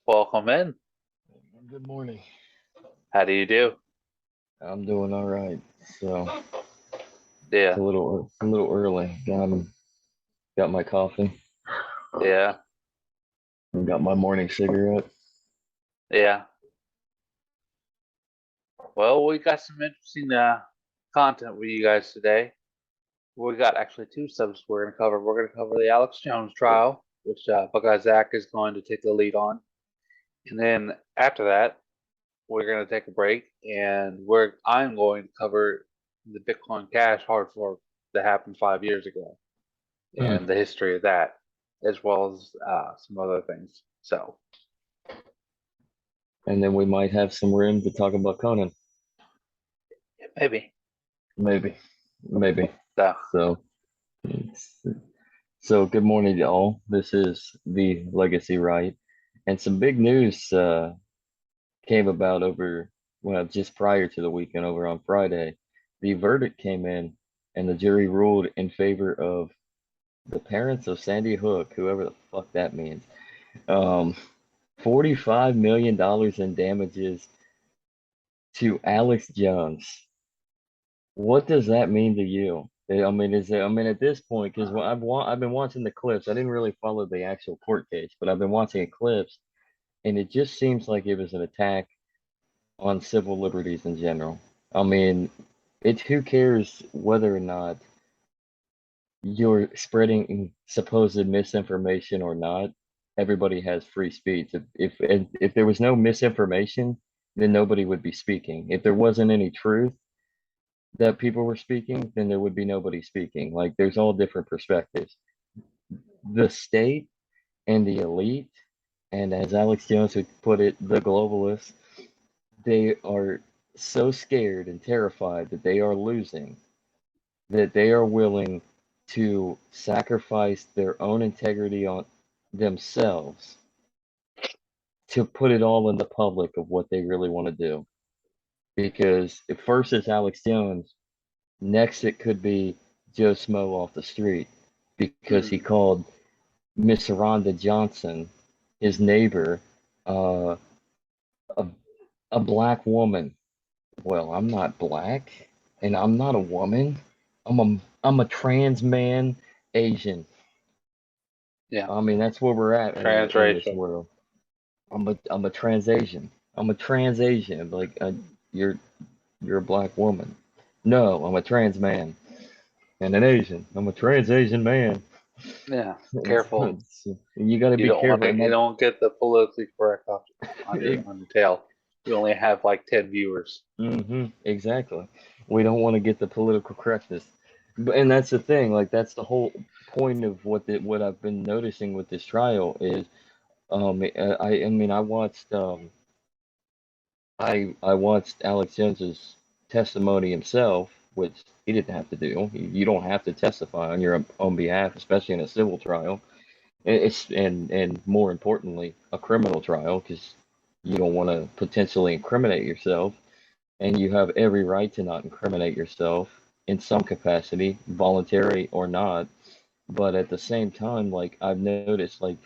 Welcome in. Good morning. How do you do? I'm doing all right. So it's Yeah, a little early. Got my coffee yeah, and got my morning cigarette. yeah. Well, we got some interesting content with you guys today. We got actually two subjects we're going to cover. We're going to cover the Alex Jones trial, which Buckeye Zach is going to take the lead on, and then after that, we're going to take a break, and I'm going to cover the Bitcoin Cash hard fork that happened 5 years ago Hmm. and the history of that, as well as some other things. So, And then we might have some room to talk about Conan. maybe. Maybe. Maybe. So, So it's- so good morning to all. This is the Legacy Right. And some big news came about just prior to the weekend over on Friday. The verdict came in and the jury ruled in favor of the parents of Sandy Hook, whoever the fuck that means. Um, $45 million in damages to Alex Jones. What does that mean to you? At this point, because I've been watching the clips. I didn't really follow the actual court case, but I've been watching the clips, and it just seems like it was an attack on civil liberties in general. I mean, it's who cares whether or not you're spreading supposed misinformation or not. Everybody has free speech. If there was no misinformation, then nobody would be speaking. If there wasn't any truth that people were speaking, then there would be nobody speaking. Like there's all different perspectives. The state and the elite, and as Alex Jones would put it, the globalists, they are so scared and terrified that they are losing that they are willing to sacrifice their own integrity on themselves to put it all in the public of what they really want to do. Because at first it's Alex Jones, next it could be Joe Smo off the street because he mhm. called Miss Rhonda Johnson, his neighbor, uh, a, a black woman. Well, I'm not black and I'm not a woman. I'm a trans man, Asian. Yeah, I mean, that's where we're at in this transracial. world. I'm a trans Asian. I'm a trans Asian. You're you're a black woman. No, I'm a trans man and an Asian. I'm a trans Asian man. Yeah, careful. You got to You be don't want careful. to. And You that don't get the politically correct off on your it, on your tail. You only have like 10 viewers. exactly. We don't want to get the political correctness. And that's the thing. Like that's the whole point of what I've been noticing with this trial is I watched I watched Alex Jones's testimony himself, which he didn't have to do. You don't have to testify on your own behalf, especially in a civil trial. And more importantly, a criminal trial, because you don't want to potentially incriminate yourself, and you have every right to not incriminate yourself in some capacity, voluntary or not. But at the same time, like I've noticed, like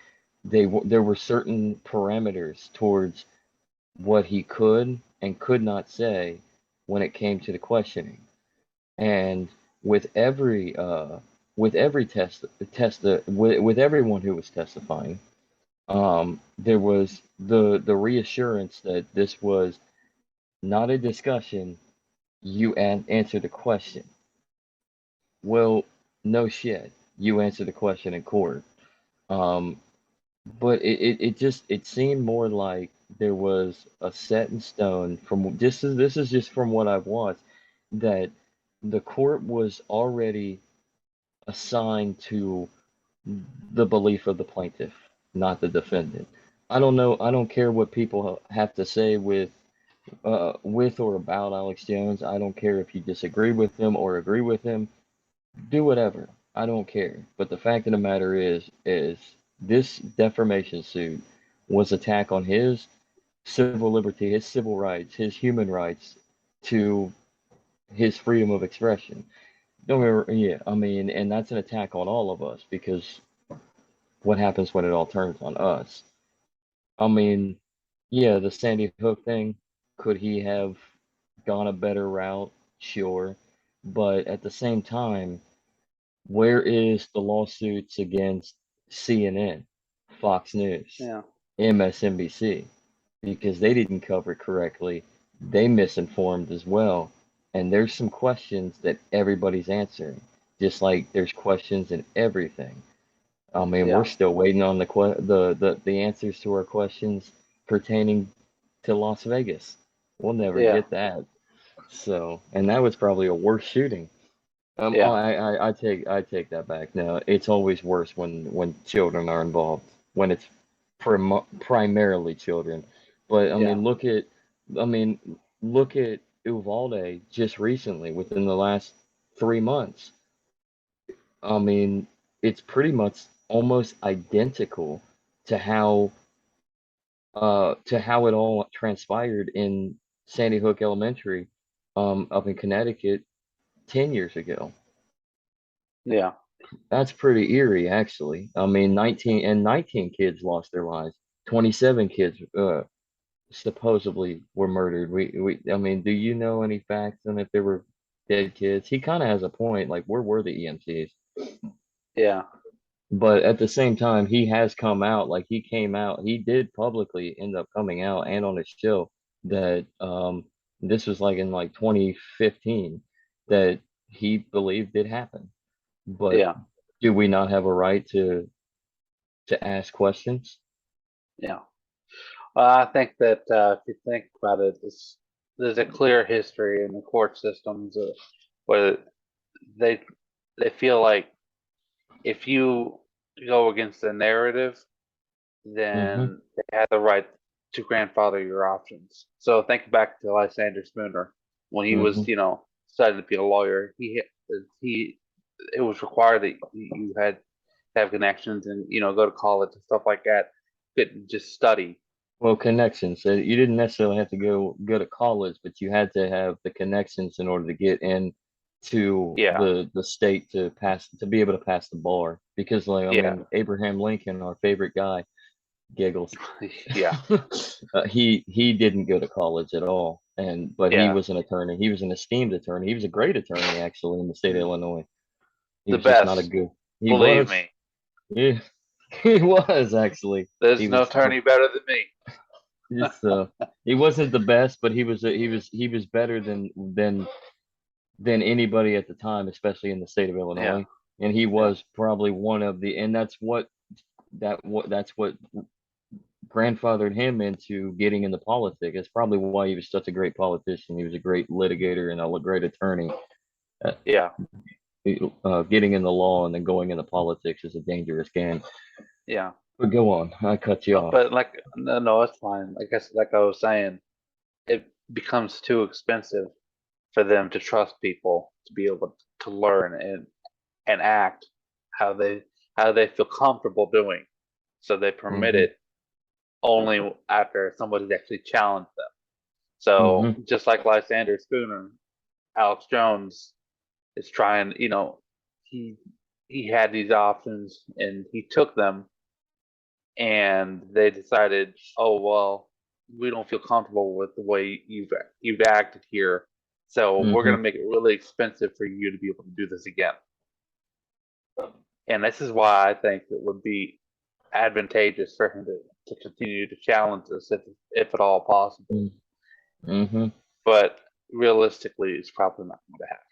there were certain parameters towards what he could and could not say when it came to the questioning. And with every uh, with every with everyone who was testifying, there was the reassurance that this was not a discussion. You answer the question. Well, no shit. You answer the question in court. Um, but it seemed more like there was a set in stone from this is just from what I've watched that the court was already assigned to the belief of the plaintiff, not the defendant. I don't know. I don't care what people have to say with or about Alex Jones. I don't care if you disagree with him or agree with him. Do whatever. I don't care. But the fact of the matter is this defamation suit was attack on his civil liberty, his civil rights, his human rights to his freedom of expression. Don't ever, yeah, I mean, and that's an attack on all of us because what happens when it all turns on us? I mean, yeah, the Sandy Hook thing, could he have gone a better route? Sure. But at the same time, where is the lawsuits against CNN, Fox News, Yeah, MSNBC? Because they didn't cover it correctly. They misinformed as well. And there's some questions that everybody's answering, just like there's questions in everything. I mean, we're yeah, still waiting on the answers to our questions pertaining to Las Vegas. We'll never yeah, get that. So, and that was probably a worse shooting. yeah, I take that back. No, it's always worse when children are involved, when it's primarily children. But yeah, I mean, look at Uvalde just recently, within the last 3 months. I mean, it's pretty much almost identical to how it all transpired in Sandy Hook Elementary, up in Connecticut 10 years ago. yeah, That's pretty eerie, actually. I mean, 19 kids lost their lives. 27 kids supposedly were murdered. I mean, do you know any facts on if there were dead kids? He kind of has a point. Like, where were the EMTs? yeah, But at the same time, he has come out. Like, he came out. He did publicly end up coming out and on his show that this was like in like 2015 that he believed did happen. But yeah, do we not have a right to ask questions? yeah. I think that if you think about it, there's a clear history in the court systems where they they feel like if you go against the narrative, Mm-hmm. then they have the right to grandfather your options. So think back to Lysander Spooner when he was, Mm-hmm. studying to be a lawyer. He it was required that you had to have connections and go to college and stuff like that. Couldn't just study. Well, connections. You didn't necessarily have to go to college, but you had to have the connections in order to get in to Yeah, the state to be able to pass the bar. Because, like, I yeah, mean, Abraham Lincoln, our favorite guy, giggles. yeah, He didn't go to college at all, but he yeah. was an attorney. He was an esteemed attorney. He was a great attorney, actually, in the state of Illinois. He The was just not a best, good. He believe was. me. Yeah, he was actually. He There's no was. attorney better than me. Just he wasn't the best, but he was better than anybody at the time, especially in the state of Yeah, Illinois. And he yeah, was probably one of the, and that's what grandfathered him into getting into politics. It's probably why he was such a great politician. He was a great litigator and a great attorney. Uh, yeah, Getting in the law and then going into politics is a dangerous game. yeah. But go on, I cut you off. But like, no, no, it's fine. I guess, like I was saying, it becomes too expensive for them to trust people to be able to learn and act how they how they feel comfortable doing. So they permit Hmm. it only after somebody's actually challenged them. Hmm. So just like Lysander Spooner, Alex Jones is trying, he he had these options and he took them, and they decided, oh well, we don't feel comfortable with the way you've acted here, so we're going Hmm. to make it really expensive for you to be able to do this again. And this is why I think it would be advantageous for him to continue to challenge us if at all possible. Hmm. But realistically, it's probably not going to happen.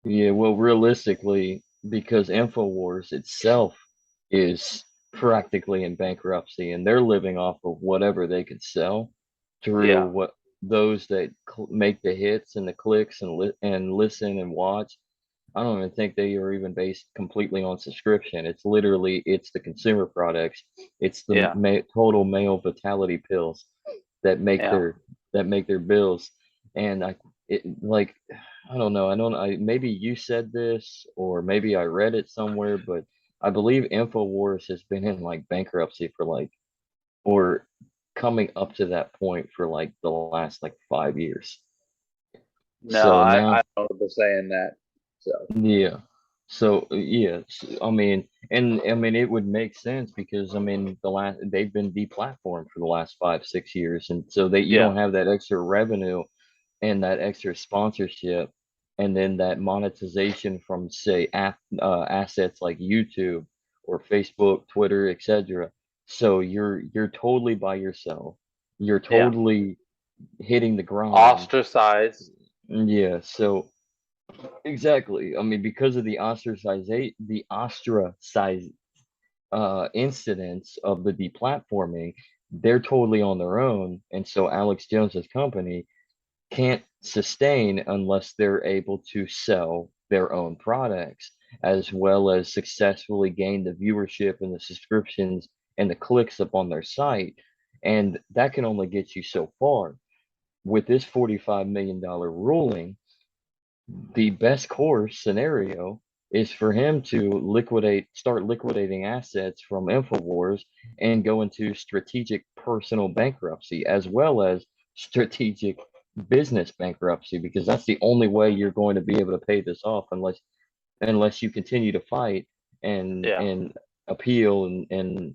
Yeah, well, realistically, because Infowars itself is practically in bankruptcy and they're living off of whatever they could sell through Yeah, what those that make the hits and the clicks and listen and watch. I don't even think they are even based completely on subscription. It's the consumer products. It's the yeah, total male vitality pills that make yeah. their bills. And like, I don't know. I don't I maybe you said this or maybe I read it somewhere, but I believe Infowars has been in like bankruptcy for like or coming up to that point for like the last like 5 years. No, So I now, don't remember saying that. So yeah. So yes, I mean, and I mean it would make sense because I mean they've been deplatformed for the last 5, 6 years, and so that you Yeah, don't have that extra revenue and that extra sponsorship, and then that monetization from say assets like YouTube or Facebook, Twitter, etc. So you're totally by yourself. You're yeah. totally hitting the grind. Ostracized. Yeah, so exactly. I mean, because of the ostracized incidents of the deplatforming, they're totally on their own, and so Alex Jones's company can't sustain unless they're able to sell their own products, as well as successfully gain the viewership and the subscriptions and the clicks up on their site, and that can only get you so far. With this $45 million ruling, the best course scenario is for him to start liquidating assets from Infowars and go into strategic personal bankruptcy as well as strategic business bankruptcy, because that's the only way you're going to be able to pay this off unless you continue to fight Yeah, and appeal and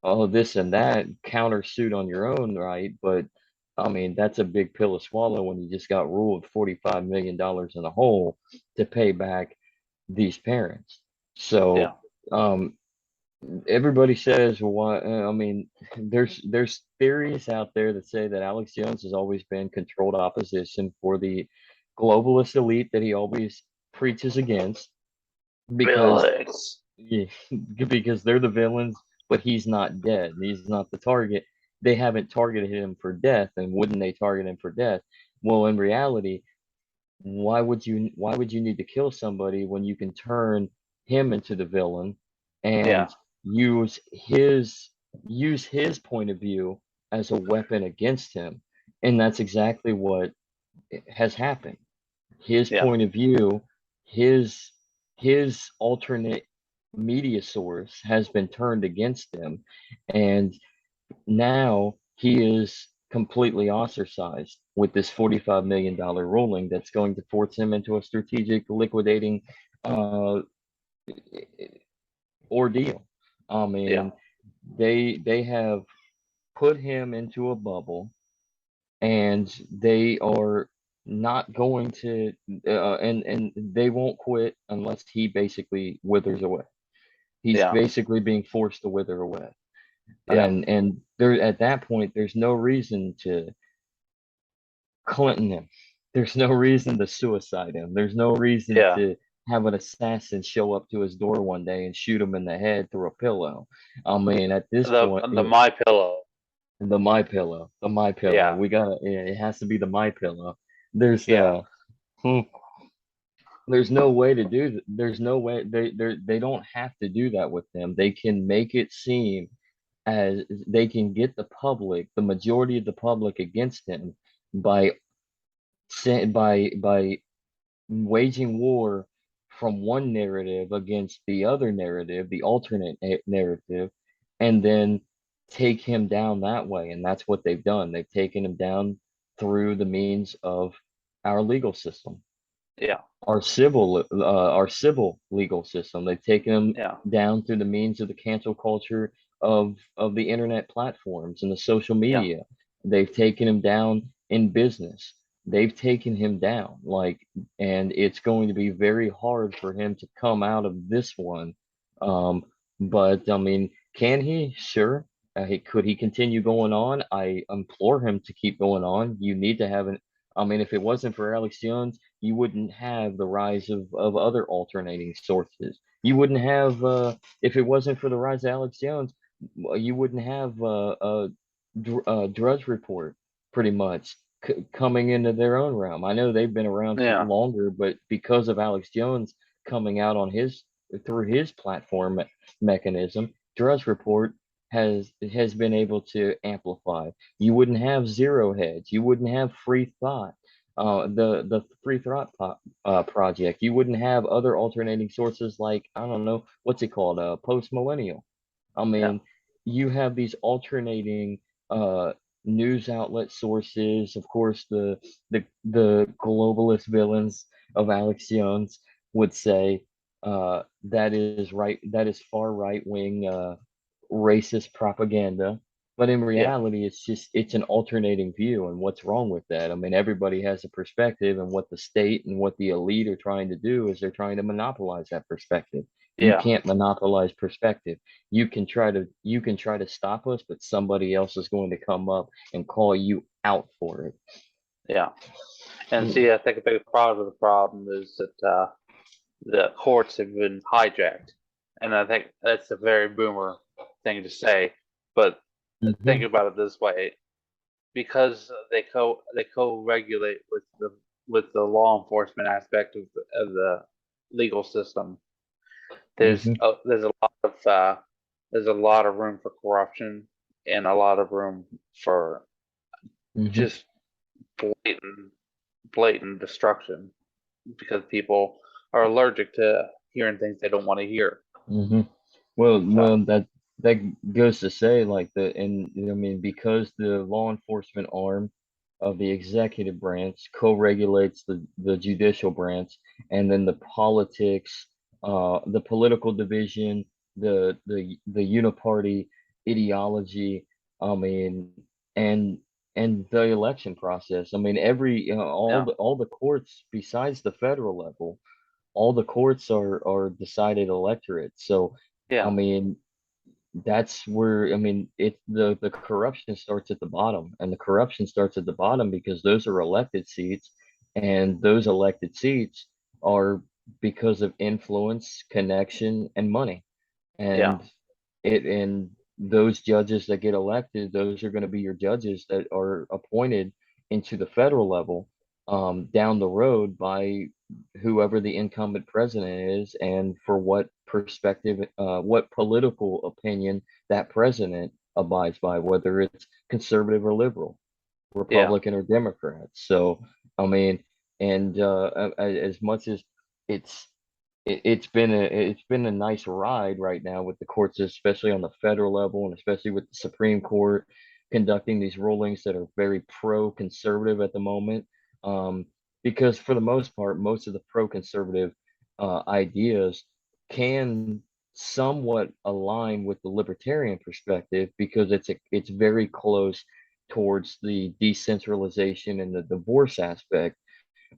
all of this and that countersuit on your own right. But I mean, that's a big pill to swallow when you just got ruled $45 million in the hole to pay back these parents. yeah, So um everybody says, well, why, I mean, there's theories out there that say that Alex Jones has always been controlled opposition for the globalist elite that he always preaches against, because Felix. yeah, because they're the villains, but he's not dead. He's not the target. They haven't targeted him for death, and wouldn't they target him for death? Well, in reality, why would you need to kill somebody when you can turn him into the villain Yeah, and use his use his point of view as a weapon against him? And that's exactly what has happened. His yeah, point of view, his his alternate media source has been turned against him, and now he is completely ostracized with this $45 million ruling that's going to force him into a strategic liquidating uh, ordeal. I yeah, mean, they have put him into a bubble, and they are not going to and they won't quit unless he basically withers away. He's yeah, basically being forced to wither away. yeah, And there at that point there's no reason to Clinton him. There's no reason to suicide him. There's no reason yeah. to have an assassin show up to his door one day and shoot him in the head through a pillow. I mean, at this point, The my pillow. the my pillow, the my pillow. Yeah, We got it has to be the my pillow. There's yeah, hmm, there's no way to do that. There's no way they don't have to do that with them. They can make it seem as they can get the majority of the public against him by by waging war from one narrative against the other narrative, the alternate narrative, and then take him down that way. And that's what they've done. They've taken him down through the means of our legal system, yeah, our civil legal system. They've taken them yeah, down through the means of the cancel culture of the internet platforms and the social yeah, media. They've taken him down in business. They've taken him down, and it's going to be very hard for him to come out of this one. Um, but I mean, can he? Sure. Could he continue going on? I implore him to keep going on. You need to have an. I mean, if it wasn't for Alex Jones, you wouldn't have the rise of other alternating sources. You wouldn't have, if it wasn't for the rise of Alex Jones, you wouldn't have Drudge Report pretty much coming into their own realm. I know they've been around for yeah, longer, but because of Alex Jones coming out on his through his platform mechanism, Drudge Report has been able to amplify. You wouldn't have Zero Hedge. You wouldn't have Free Thought, the Free Thought project. You wouldn't have other alternating sources like, I don't know what's it called, Post Millennial. I yeah, mean, you have these alternating uh, news outlet sources. Of course, the globalist villains of Alex Jones would say, that is right, that is far right wing racist propaganda. But in Yeah. reality, it's an alternating view, and what's wrong with that? I mean, everybody has a perspective, and what the state and what the elite are trying to do is they're trying to monopolize that perspective. You Yeah. can't monopolize perspective. You can try to stop us, but somebody else is going to come up and call you out for it. Yeah. And Mm. see, I think a big part of the problem is that the courts have been hijacked, and I think that's a very boomer thing to say. But think Mhm. about it this way: because they regulate with the law enforcement aspect of the legal system. Mhm. There's a lot of room for corruption and a lot of room for Mhm. just blatant blatant destruction because people are allergic to hearing things they don't want to hear. hmm Well, So that goes to say like and I mean because the law enforcement arm of the executive branch co-regulates the judicial branch, and then the politics, the political division, the uniparty ideology. I mean, and the election process. I mean, yeah, all the courts besides the federal level, all the courts are decided electorates. So, I yeah, mean, that's where I mean the corruption starts at the bottom, and the corruption starts at the bottom because those are elected seats, and those elected seats are because of influence, connection, and money. yeah, And those judges that get elected, those are going to be your judges that are appointed into the federal level, down the road by whoever the incumbent president is, and for what perspective, what political opinion that president abides by, whether it's conservative or liberal, yeah. Republican or Democrat. So, I mean, and as much as it's it's been a nice ride right now with the courts, especially on the federal level, and especially with the Supreme Court conducting these rulings that are very pro-conservative at the moment. Um, because for the most part, most of the pro-conservative ideas can somewhat align with the libertarian perspective because it's very close towards the decentralization and the divorce aspect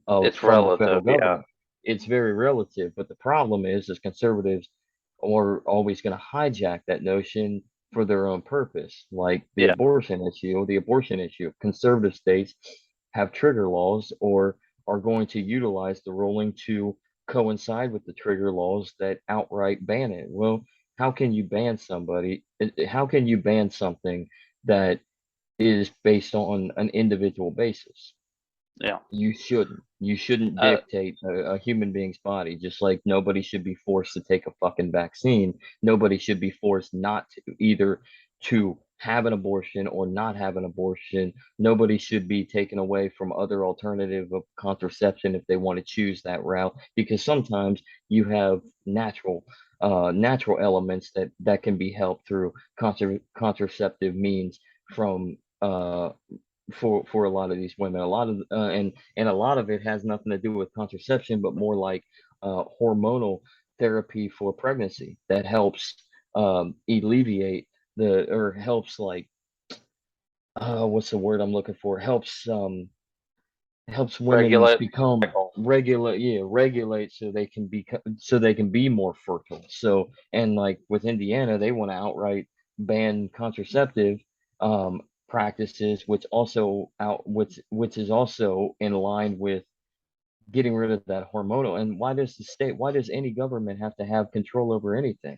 of It's from the federal relative. Yeah, government. It's very relative, but the problem is conservatives are always going to hijack that notion for their own purpose, like yeah, the abortion issue. Conservative states have trigger laws or are going to utilize the ruling to coincide with the trigger laws that outright ban it. Well, how can you ban somebody? How can you ban something that is based on an individual basis? yeah, You shouldn't. You shouldn't uh, dictate a human being's body, just like nobody should be forced to take a fucking vaccine. Nobody should be forced not to, either to have an abortion or not have an abortion. Nobody should be taken away from other alternative of contraception if they want to choose that route, because sometimes you have natural elements that can be helped through contraceptive means from for a lot of these women. A lot of and a lot of it has nothing to do with contraception, but more like hormonal therapy for pregnancy that helps alleviate the or helps like what's the word I'm looking for? Helps women regulate become cycle. regulate so they can be more fertile. So, and like with Indiana, they want to outright ban contraceptive practices, which is also in line with getting rid of that hormonal. And why does any government have to have control over anything?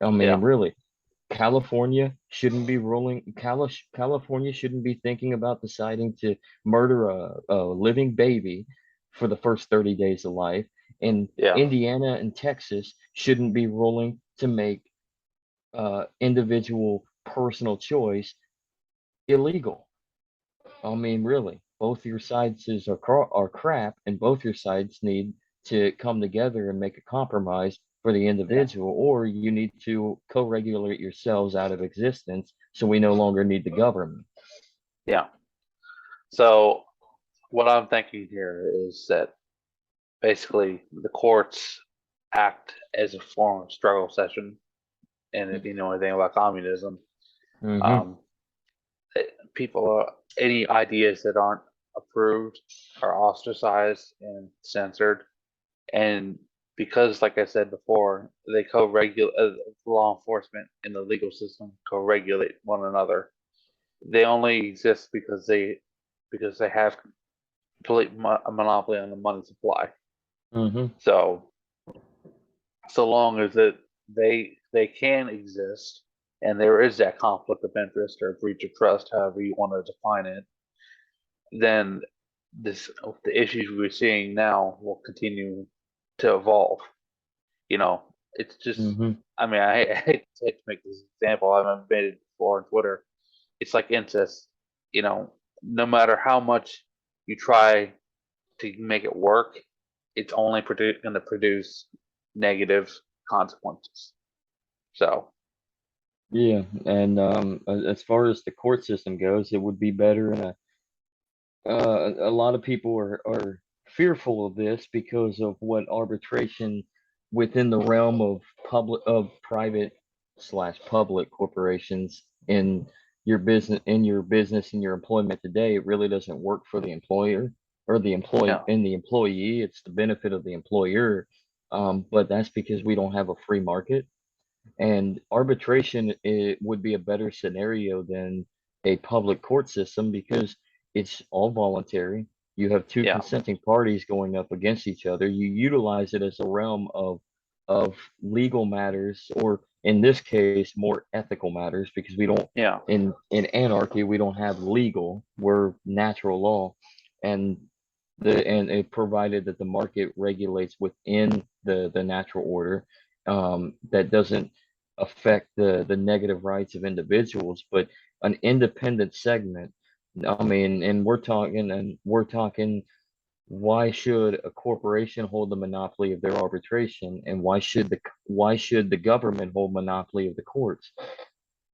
I Yeah, mean, really, California shouldn't be thinking about deciding to murder a living baby for the first 30 days of life. And yeah, Indiana and Texas shouldn't be ruling to make individual personal choice illegal. I mean, really, both your sides are crap, and both your sides need to come together and make a compromise for the yeah, individual, or you need to co-regulate yourselves out of existence so we no longer need the government. yeah. So what I'm thinking here is that basically the courts act as a form of struggle session. And if you know anything about communism, Mm-hmm. um, people, any ideas that aren't approved are ostracized and censored. And because, like I said before, they co-regulate, law enforcement and the legal system co-regulate one another. They only exist because they have complete a monopoly on the money supply. Mm-hmm. So so long as they can exist and there is that conflict of interest or breach of trust, however you want to define it, then this the issues we're seeing now will continue to evolve. You know, it's just, Mm-hmm. I mean, I hate to make this example. I've made it before on Twitter. It's like incest. You know, no matter how much you try to make it work, it's only going to produce negative consequences. So, Yeah, and as far as the court system goes, it would be better in a lot of people are fearful of this because of what arbitration within the realm of private slash public corporations in your business and your employment today. It really doesn't work for the employer or yeah, the employee. It's the benefit of the employer. But that's because we don't have a free market, and arbitration, it would be a better scenario than a public court system because it's all voluntary. You have two yeah, consenting parties going up against each other. You utilize it as a realm of legal matters, or in this case, more ethical matters, because we don't yeah, in anarchy we don't have legal. We're natural law, and and it provided that the market regulates within the natural order, that doesn't affect the negative rights of individuals, but an independent segment. I mean, and we're talking, why should a corporation hold the monopoly of their arbitration, and why should the government hold monopoly of the courts?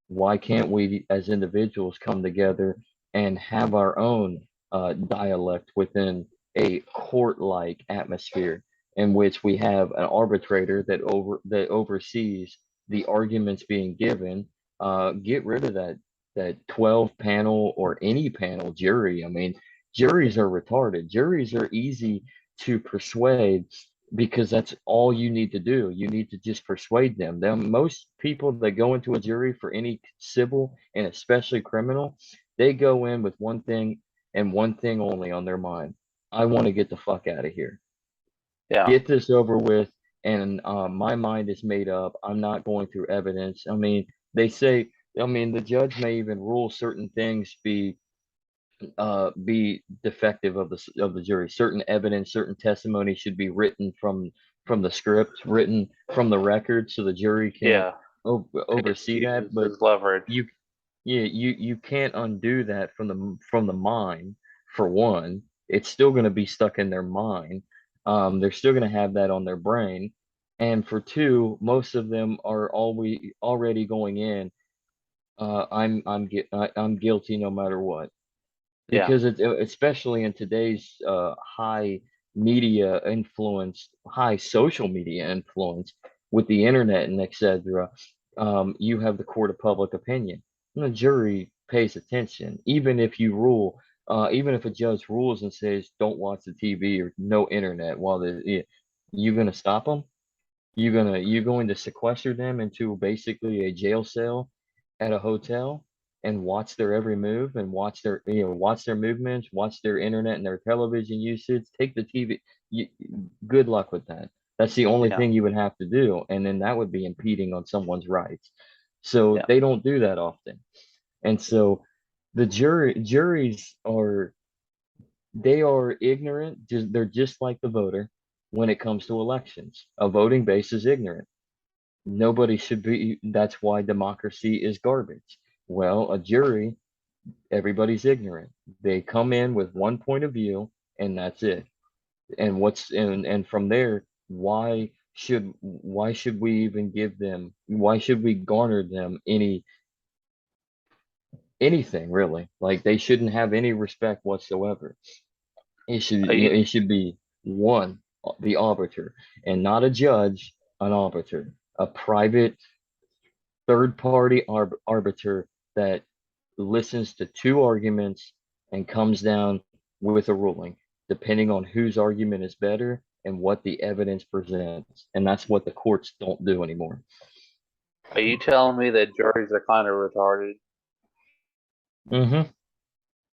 Why can't we as individuals come together and have our own dialect within a court-like atmosphere in which we have an arbitrator that oversees the arguments being given? Get rid of that 12 panel or any panel jury. I mean, juries are retarded. Juries are easy to persuade because that's all you need to do. You need to just persuade them. Most people that go into a jury for any civil and especially criminal, they go in with one thing and one thing only on their mind. I want to get the fuck out of here. yeah, Get this over with, and my mind is made up. I'm not going through evidence. I mean, they say, I mean, the judge may even rule certain things be defective of the jury. Certain evidence, certain testimony should be written from the script, written from the record, so the jury can't yeah. oversee Use that. this But as leverage. you, yeah, you can't undo that from the mind. For one, it's still going to be stuck in their mind. They're still going to have that on their brain. And for two, most of them are already going in. I'm guilty no matter what, Yeah, because especially in today's high social media influence with the internet and etc. You have the court of public opinion. And the jury pays attention, even if a judge rules and says don't watch the TV or no internet while you gonna stop them? You're going to sequester them into basically a jail cell at a hotel and watch their every move and watch their movements, watch their internet and their television usage, take the TV. You, good luck with that. That's the only yeah, thing you would have to do, and then that would be impeding on someone's rights. So yeah. they don't do that often. And so the juries are they are ignorant. They're just like the voter when it comes to elections. A voting base is ignorant. Nobody should be. That's why democracy is garbage. Well, a jury, everybody's ignorant. They come in with one point of view, and that's it. And from there, why should we even give them? Why should we garner them anything really? Like, they shouldn't have any respect whatsoever. You, It should be one. the arbiter, and not a judge, an arbiter, a private third party arbiter that listens to two arguments and comes down with a ruling, depending on whose argument is better and what the evidence presents. And that's what the courts don't do anymore. Are you telling me that juries are kind of retarded? Mm-hmm.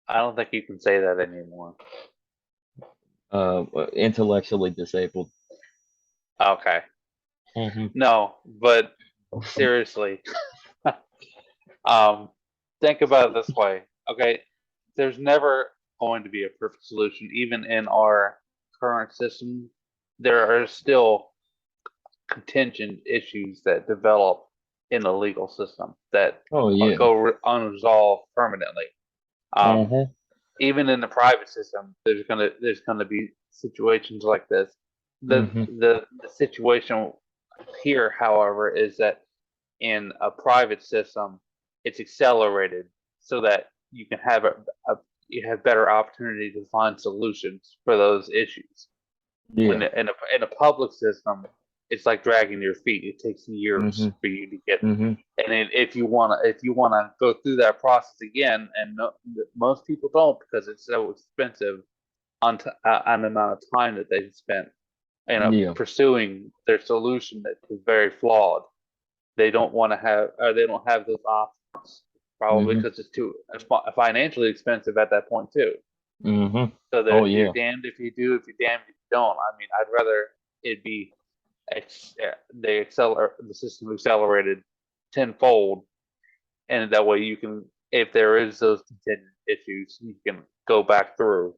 I don't think you can say that anymore. Intellectually disabled. Okay. Mm-hmm. No, but seriously, think about it this way. Okay, there's never going to be a perfect solution, even in our current system. There are still contingent issues that develop in the legal system that Oh yeah. go unresolved permanently. Um, Uh-huh. Even in the private system, there's gonna be situations like this. The Mm-hmm. the, the situation here, however, is that in a private system, it's accelerated so that you can have a you have better opportunity to find solutions for those issues. When Yeah. in a public system, it's like dragging your feet. It takes Mm-hmm. years for you to get. Mm-hmm. And then if you wanna go through that process again, and no, most people don't because it's so expensive on the amount of time that they've spent, Yeah. pursuing their solution that is very flawed. They don't want to have, or they don't have those options, probably Mm-hmm. because it's too financially expensive at that point too. Mm-hmm. So Oh that you're yeah. damned if you do, if you're damned if you don't. I mean, I'd rather it be the system accelerated tenfold, and that way you can, if there is those contingent issues, you can go back through,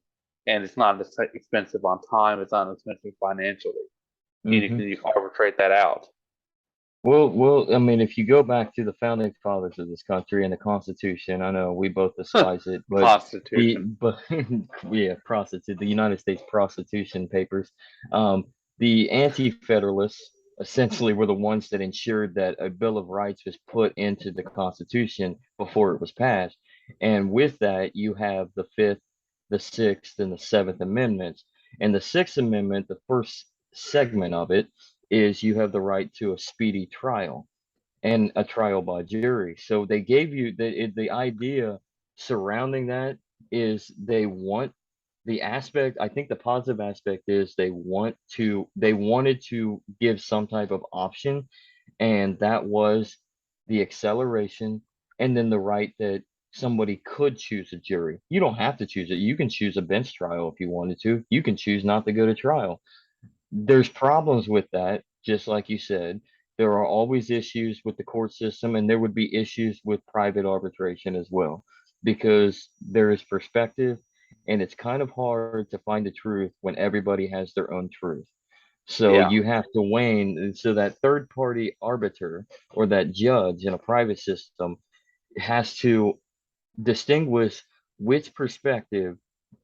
and it's not as expensive on time, it's not expensive financially. Mm-hmm. You can arbitrate that out. Well, I mean, if you go back to the founding fathers of this country and the Constitution, I know we both despise it, but Constitution. yeah, prostitute, the United States Prostitution Papers, um, the anti-federalists essentially were the ones that ensured that a Bill of Rights was put into the Constitution before it was passed, and with that, you have the Fifth, the Sixth, and the Seventh Amendments, and the Sixth Amendment, the first segment of it is you have the right to a speedy trial and a trial by jury. So they gave you the idea surrounding that is they want the aspect, I think the positive aspect is they wanted to give some type of option, and that was the acceleration and then the right that somebody could choose a jury. You don't have to choose it. You can choose a bench trial if you wanted to. You can choose not to go to trial. There's problems with that, just like you said. There are always issues with the court system, and there would be issues with private arbitration as well, because there is perspective, and it's kind of hard to find the truth when everybody has their own truth. So Yeah, you have to wane. So that third party arbiter or that judge in a private system has to distinguish which perspective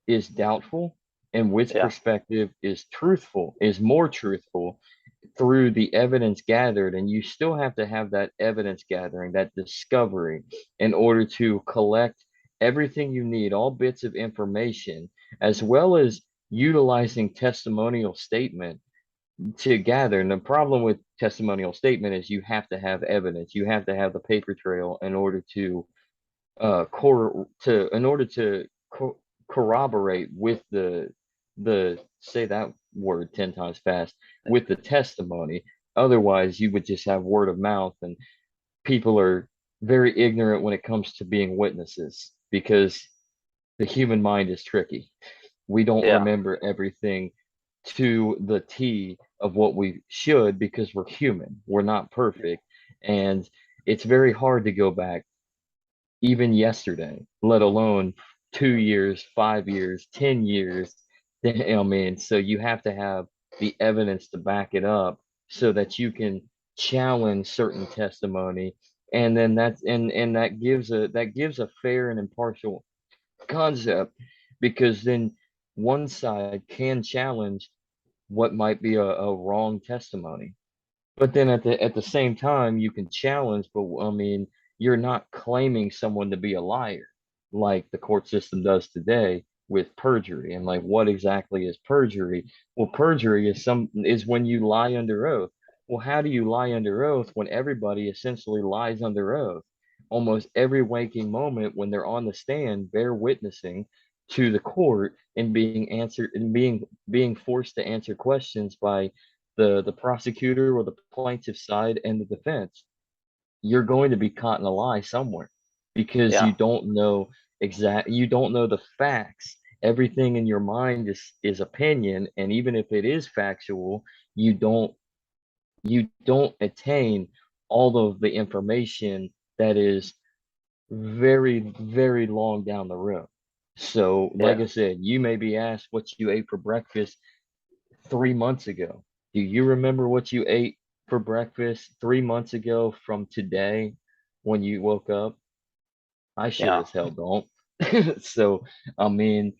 is doubtful and which yeah, perspective is truthful, is more truthful through the evidence gathered. And you still have to have that evidence gathering, that discovery, in order to collect everything you need, all bits of information, as well as utilizing testimonial statement to gather. And the problem with testimonial statement is you have to have evidence, you have to have the paper trail in order to in order to corroborate with the say that word 10 times fast, with the testimony. Otherwise you would just have word of mouth, and people are very ignorant when it comes to being witnesses because the human mind is tricky. We don't yeah, remember everything to the T of what we should because we're human, we're not perfect, and it's very hard to go back even yesterday, let alone 2 years, 5 years, 10 years. I mean, so you have to have the evidence to back it up so that you can challenge certain testimony. And then and that gives a fair and impartial concept, because then one side can challenge what might be a wrong testimony, but then at the same time, you can challenge, but I mean, you're not claiming someone to be a liar like the court system does today. with perjury. And like, what exactly is perjury? Well, perjury is when you lie under oath. Well, how do you lie under oath when everybody essentially lies under oath? Almost every waking moment when they're on the stand, they're witnessing to the court and being answered and being forced to answer questions by the prosecutor or the plaintiff side and the defense. You're going to be caught in a lie somewhere because Yeah. you don't know the facts. Everything in your mind is opinion, and even if it is factual, you don't attain all of the information that is very, very long down the road. So, like Yeah. I said, you may be asked what you ate for breakfast 3 months ago. Do you remember what you ate for breakfast 3 months ago from today when you woke up? I sure Yeah. as hell don't. So, I mean,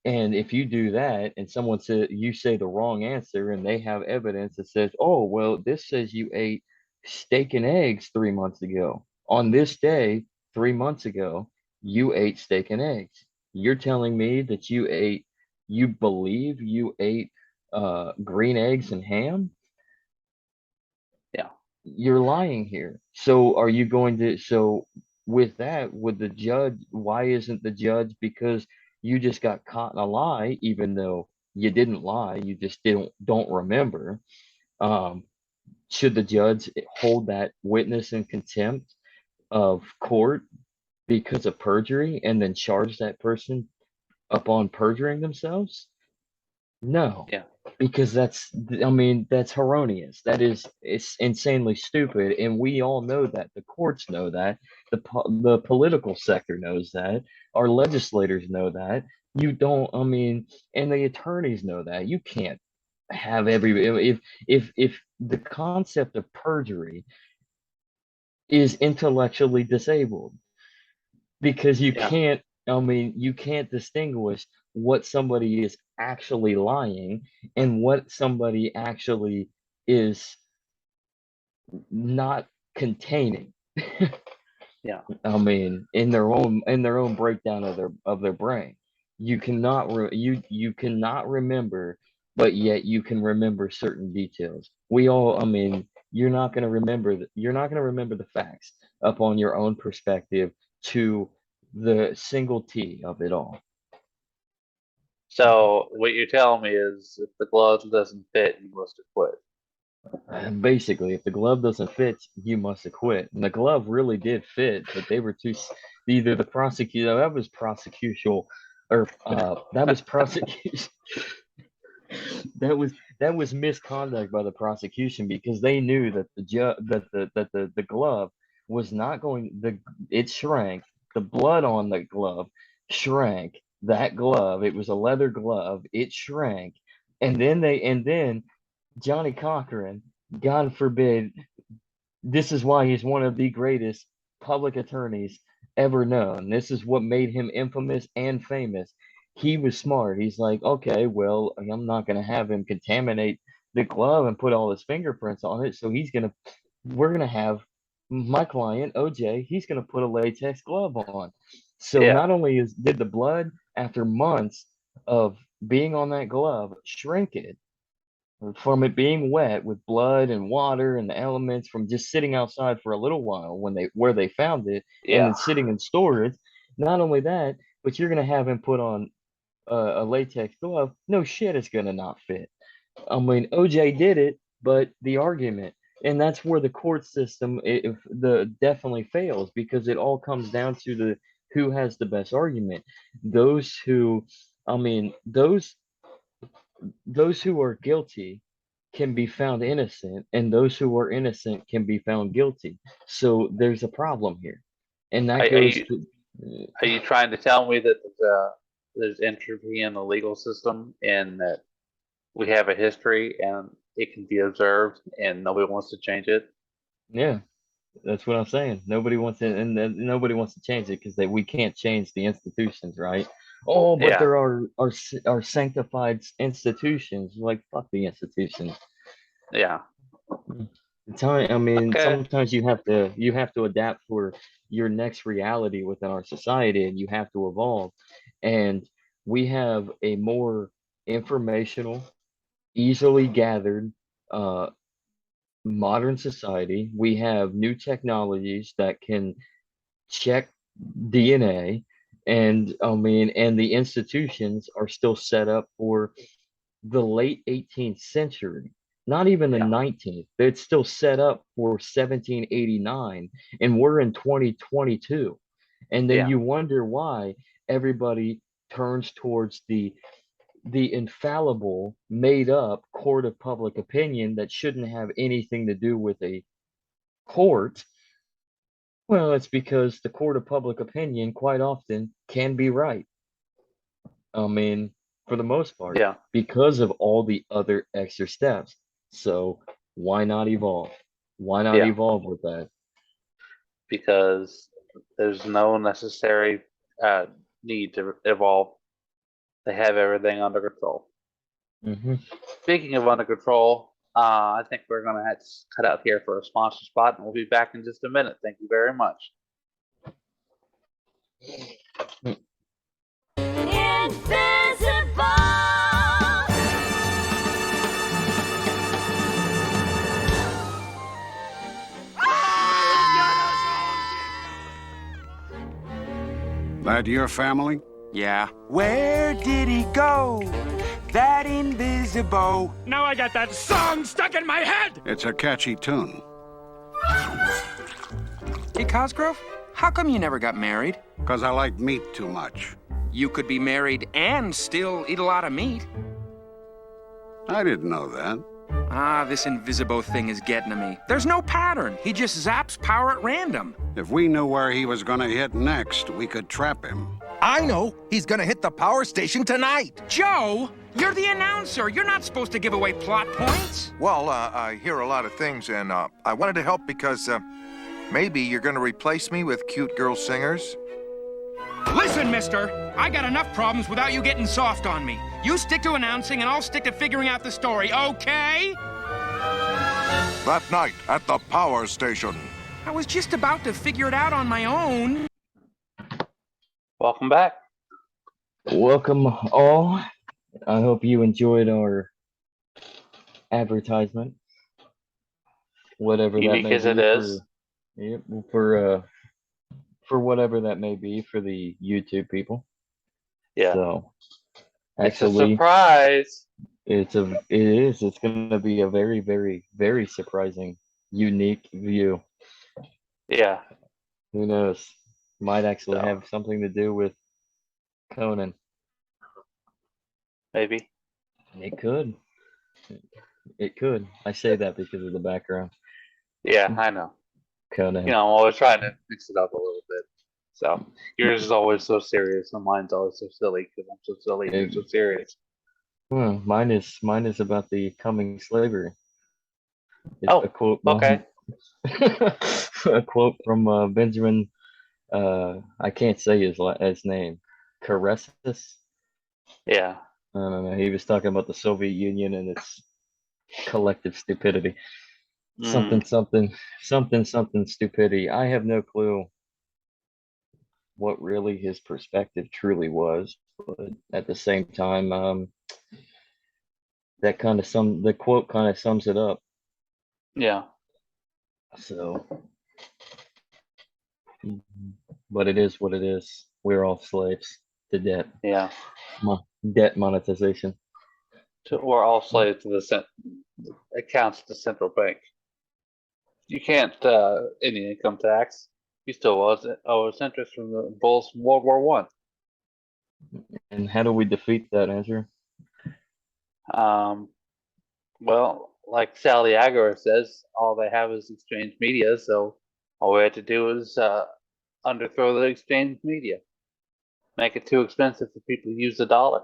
and if you do that and someone says you say the wrong answer and they have evidence that says, oh, well, this says you ate steak and eggs 3 months ago. On this day, 3 months ago, you ate steak and eggs. You're telling me that you believe you ate green eggs and ham? Yeah. You're lying here. So are you going to, so with that, would the judge, why isn't the judge, because you just got caught in a lie, even though you didn't lie, you just don't remember. Um, should the judge hold that witness in contempt of court because of perjury and then charge that person upon perjuring themselves? No, Yeah. because I mean, that's erroneous. It's insanely stupid, and we all know that. The courts know that. The political sector knows that. Our legislators know that. You don't, I mean, and the attorneys know that. You can't have if the concept of perjury is intellectually disabled because you Yeah. can't, I mean, you can't distinguish what somebody is actually lying and what somebody actually is not containing. Yeah. I mean, in their own breakdown of their brain. You cannot remember, but yet you can remember certain details. We all, I mean, you're not gonna remember the facts up on your own perspective to the single T of it all. So what you're telling me is if the glove doesn't fit, you must have quit. And basically, if the glove doesn't fit, you must acquit. And the glove really did fit, but they were too. Either the prosecutor that was prosecutional, or that was prosecution. That was misconduct by the prosecution because they knew that the glove was not going. It shrank. The blood on the glove shrank. That glove, it was a leather glove. It shrank, and then Johnny Cochran, God forbid, this is why he's one of the greatest public attorneys ever known. This is what made him infamous and famous. He was smart. He's like, okay, well, I'm not going to have him contaminate the glove and put all his fingerprints on it. So we're going to have my client, OJ, he's going to put a latex glove on. So Yeah. not only did the blood, after months of being on that glove, shrink it, from it being wet with blood and water and the elements from just sitting outside for a little while when they where they found it and Yeah. then sitting in storage. Not only that, but you're gonna have him put on a latex glove. No shit, it's gonna not fit. I mean, OJ did it, but the argument, and that's where the court system if the definitely fails because it all comes down to the who has the best argument. Those who, I mean, those who are guilty can be found innocent, and those who are innocent can be found guilty. So there's a problem here, and Are, that are goes you to are you trying to tell me that there's entropy in the legal system and that we have a history and it can be observed and nobody wants to change it? yeah. That's what I'm saying. Nobody wants to, and nobody wants to change it because we can't change the institutions, right? Oh, but Yeah. there are sanctified institutions. Like fuck the institutions. Yeah. I mean, Okay. sometimes you have to adapt for your next reality within our society, and you have to evolve. And we have a more informational, easily gathered, uh, modern society. We have new technologies that can check DNA, and I mean, and the institutions are still set up for the late 18th century, not even the Yeah. 19th. It's still set up for 1789, and we're in 2022. And then Yeah. you wonder why everybody turns towards the infallible, made up court of public opinion that shouldn't have anything to do with a court. Well, it's because the court of public opinion quite often can be right. I mean, for the most part, Yeah. because of all the other extra steps. So why not evolve? Why not Yeah. evolve with that? Because there's no necessary uh, need to evolve. They have everything under control. Hmm. Speaking of under control, I think we're going to have to cut out here for a sponsor spot, and we'll be back in just a minute. Thank you very much. Invisible! That your family? Yeah. Where did he go? That invisible. Now I got that song stuck in my head! It's a catchy tune. Hey, Cosgrove, how come you never got married? 'Cause I like meat too much. You could be married and still eat a lot of meat. I didn't know that. Ah, this invisible thing is getting to me. There's no pattern. He just zaps power at random. If we knew where he was gonna hit next, we could trap him. I know. He's gonna hit the power station tonight. Joe, you're the announcer. You're not supposed to give away plot points. Well, I hear a lot of things, and I wanted to help because maybe you're gonna replace me with cute girl singers. Listen, mister, I got enough problems without you getting soft on me. You stick to announcing, and I'll stick to figuring out the story, okay? That night at the power station. I was just about to figure it out on my own. Welcome back. Welcome all. I hope you enjoyed our advertisement, whatever that Unique may as be it is. Yep, for whatever that may be for the YouTube people. Yeah. So It's a actually, surprise. it's gonna be a very, very, very surprising, unique view. Yeah. Who knows? Might actually So, have something to do with Conan. maybe. It could. It could. I say that because of the background. Yeah, I know. Conan. You know, I'm always trying to mix it up a little bit. So yours is always so serious, and mine's always so silly because I'm so silly and you're so serious. Well, mine is about the coming slavery. It's Oh, a quote. okay. A quote from Benjamin. I can't say his name. Caresses. Yeah. I don't know. He was talking about the Soviet Union and its collective stupidity. Mm, Something stupidity. I have no clue what really his perspective truly was, but at the same time, the quote kind of sums it up. yeah. So, but it is what it is. We're all slaves to debt. Yeah. Debt monetization. We're all slaves to the accounts at the central bank. You can't any income tax. You still owe us interest from the bulls from World War One. And how do we defeat that, Andrew? Well, like Sally Agora says, all they have is exchange media. So all we have to do is underthrow the exchange media, make it too expensive for people to use the dollar.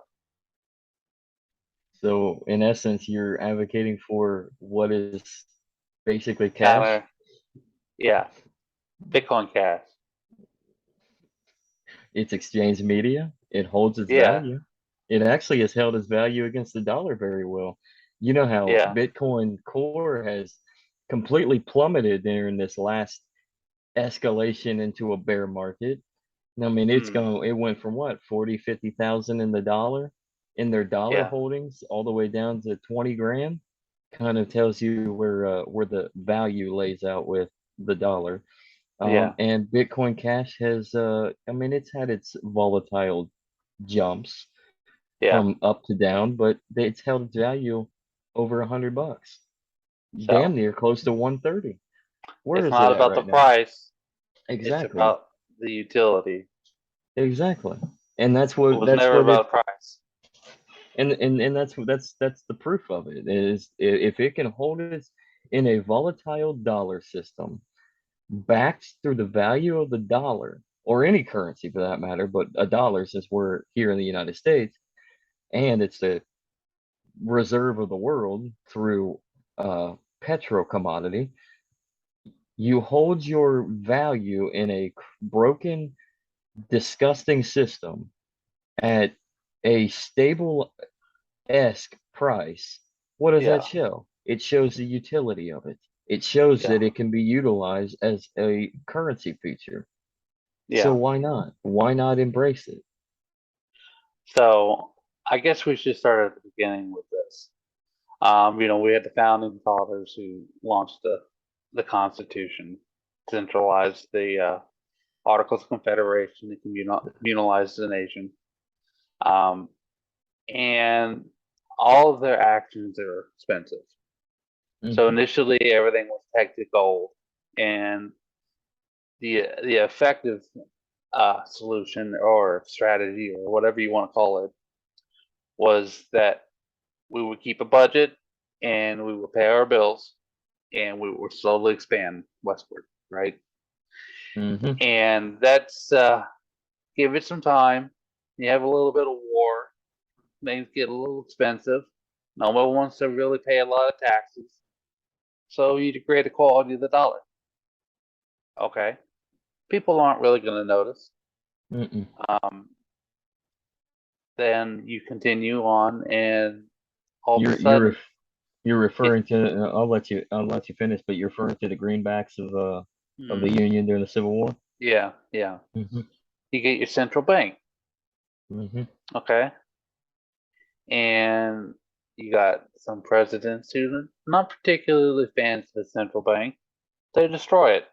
So, in essence, you're advocating for what is basically cash. Kinda, yeah, Bitcoin Cash. It's exchange media. It holds its Yeah, value. It actually has held its value against the dollar very well. You know how yeah, Bitcoin Core has completely plummeted during this last escalation into a bear market. I mean, Hmm. it went from what, 40, 50,000 in their dollar Yeah. holdings, all the way down to 20 grand. Kind of tells you where the value lays out with the dollar. Yeah. And Bitcoin Cash has, I mean, it's had its volatile jumps Yeah. from up to down, but it's held its value over $100, damn So near close to 130. Where it's is it not at about the right now? price. It's Exactly, about the utility. exactly. And It was that's never what it about price. and that's the proof of it is if it can hold it in a volatile dollar system, backed through the value of the dollar or any currency for that matter, but a dollar since we're here in the United States, and it's the reserve of the world through petro commodity. You hold your value in a broken, disgusting system at a stable esque price. What does that Yeah. show? It shows the utility of it. It shows Yeah. that it can be utilized as a currency feature. So Yeah. why not? Why not embrace it? So I guess we should start at the beginning with this. We had the founding fathers who launched the Constitution, centralized the Articles of Confederation, and communalized the nation. And all of their actions are expensive. So Mhm. initially, everything was pegged to gold, and the effective solution or strategy or whatever you want to call it was that we would keep a budget and we would pay our bills and we would slowly expand westward, right? Mhm. And that's give it some time. You have a little bit of war, things get a little expensive. No one wants to really pay a lot of taxes, so you degrade the quality of the dollar. Okay, people aren't really going to notice. Mm-mm. Um, then you continue on, and all of a You're you're sudden, ref- you're it, referring to. I'll let you finish, but you're referring to the greenbacks of the mm, Union during the Civil War. yeah, yeah, Mhm. you get your central bank, Mhm. okay, and you got some presidents who are not particularly fans of the central bank. They destroy it.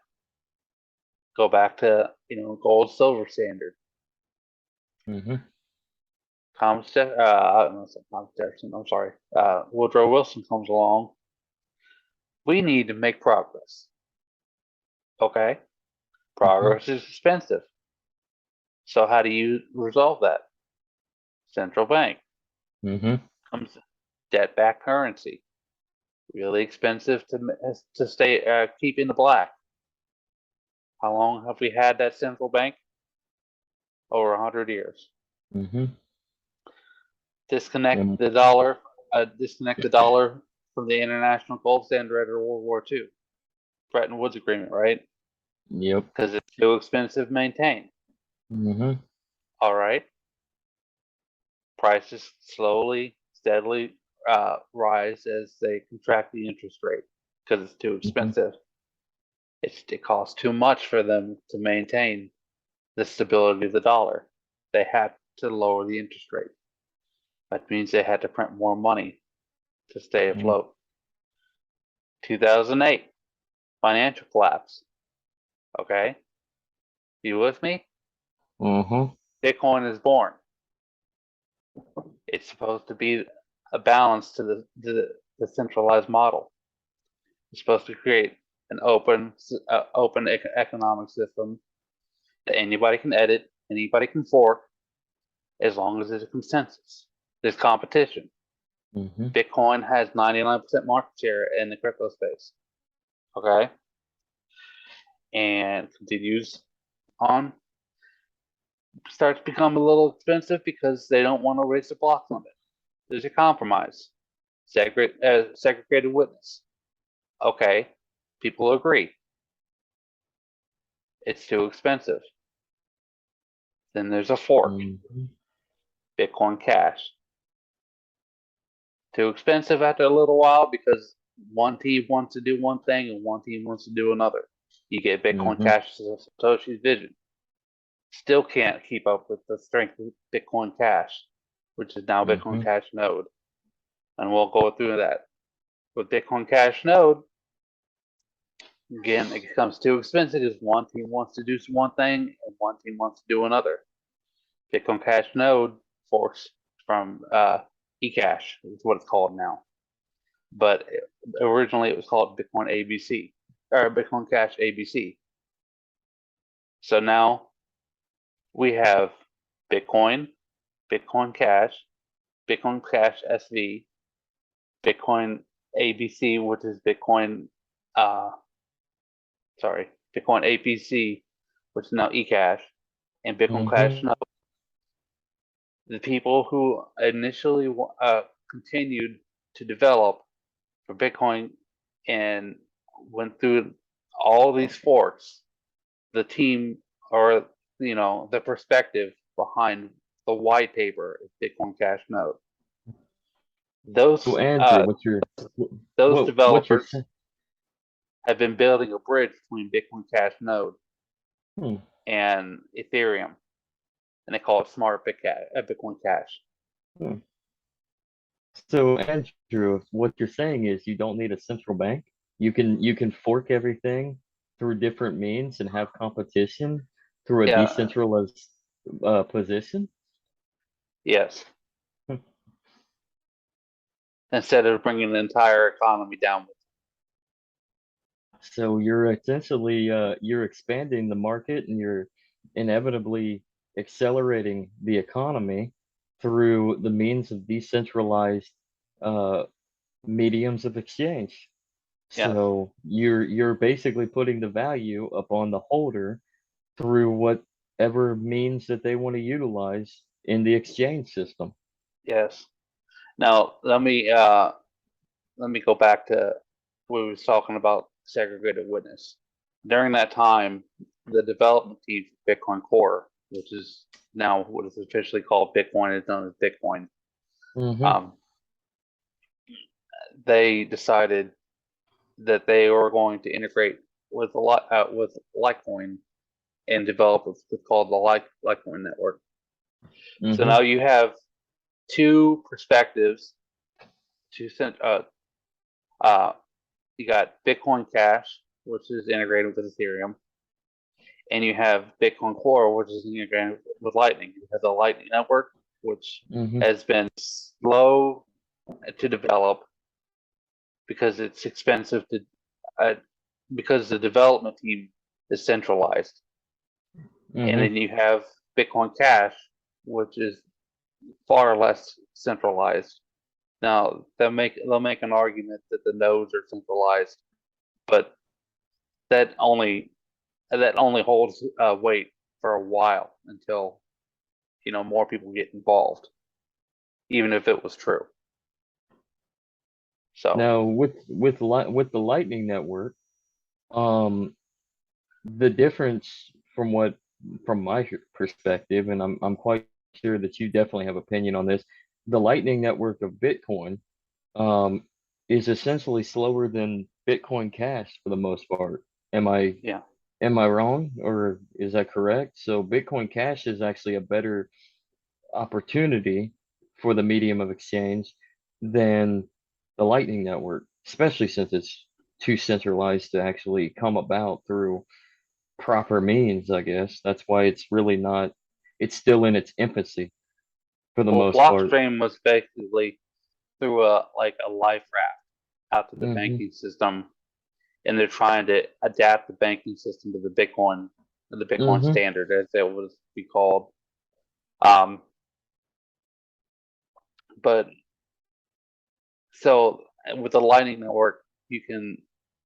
Go back to gold silver standard. Mhm. Thomas Thomas Jefferson. I'm sorry. Woodrow Wilson comes along. We need to make progress. Okay, Mhm. progress is expensive. So how do you resolve that? Central bank Mhm. comes debt-backed currency. Really expensive to stay keep in the black. How long have we had that central bank? Over 100 years. Mhm. Disconnect And the dollar. Disconnect the dollar from the international gold standard after World War II. Bretton Woods Agreement, right? yep. Because it's too expensive to maintain. Mhm. All right. Prices slowly, steadily rise as they contract the interest rate because it's too Mhm. expensive. It costs too much for them to maintain the stability of the dollar. They had to lower the interest rate. That means they had to print more money to stay Mhm. afloat. 2008, financial collapse. Okay, you with me? Mhm. Bitcoin is born. It's supposed to be a balance to the centralized model. It's supposed to create an open economic system that anybody can edit, anybody can fork, as long as there's a consensus. There's competition. Mhm. Bitcoin has 99% market share in the crypto space. Okay, and continues on. Starts to become a little expensive because they don't want to raise the block limit. There's a compromise. Segregated witness. Okay, people agree. It's too expensive. Then there's a fork. Mhm. Bitcoin Cash. Too expensive after a little while because one team wants to do one thing and one team wants to do another. You get Bitcoin Mhm. Cash as Satoshi's vision. still can't keep up with the strength of Bitcoin Cash, which is now Bitcoin Mhm. Cash Node. And we'll go through that. With Bitcoin Cash Node, again, it becomes too expensive because one team wants to do one thing and one team wants to do another. Bitcoin Cash Node forks from eCash is what it's called now. But originally it was called Bitcoin ABC, or Bitcoin Cash ABC. So now we have Bitcoin, Bitcoin Cash, Bitcoin Cash SV, Bitcoin ABC, which is Bitcoin, Bitcoin APC, which is now eCash, and Bitcoin Cash Mhm. Node. The people who initially continued to develop for Bitcoin and went through all these forks, the team or the perspective behind the white paper is Bitcoin Cash Node. So Those Andrew, those what you're developers saying? have been building a bridge between Bitcoin Cash Node Hmm. and Ethereum, and they call it Smart Bitcoin Cash. Hmm. So Andrew, what you're saying is you don't need a central bank. You can fork everything through different means and have competition through a Yeah, decentralized position. yes. Hmm. Instead of bringing the entire economy down. So you're essentially you're expanding the market and you're inevitably accelerating the economy through the means of decentralized uh, mediums of exchange. Yes, So you're basically putting the value upon the holder through whatever means that they want to utilize in the exchange system. yes. Now let me go back to what we was talking about segregated witness. During that time, the development team for Bitcoin Core, which is now what is officially called Bitcoin, is known as Bitcoin. Hmm. Um, they decided that they were going to integrate with a lot with Litecoin and develop what's called the Litecoin network. So Hmm. now you have two perspectives. Two uh, you got Bitcoin Cash, which is integrated with Ethereum, and you have Bitcoin Core, which is integrated with Lightning. You have the Lightning network, which Hmm. has been slow to develop because it's expensive to, uh, because the development team is centralized. And Hmm. then you have Bitcoin Cash, which is far less centralized. Now they'll make an argument that the nodes are centralized, but that only holds weight for a while until more people get involved, even if it was true. So Now with the Lightning Network, um, the difference from my perspective, and I'm quite sure that you definitely have opinion on this, the Lightning Network of Bitcoin um, is essentially slower than Bitcoin Cash for the most part. Am I yeah, am I wrong, or is that correct? So Bitcoin Cash is actually a better opportunity for the medium of exchange than the Lightning Network, especially since it's too centralized to actually come about through proper means, I guess. That's why it's really not, it's still in its infancy for the well, most part. Blockstream was basically through a life raft out to the Hmm. banking system, and they're trying to adapt the banking system to the Bitcoin Hmm. standard, as it would be called. Um, but so with the Lightning Network, you can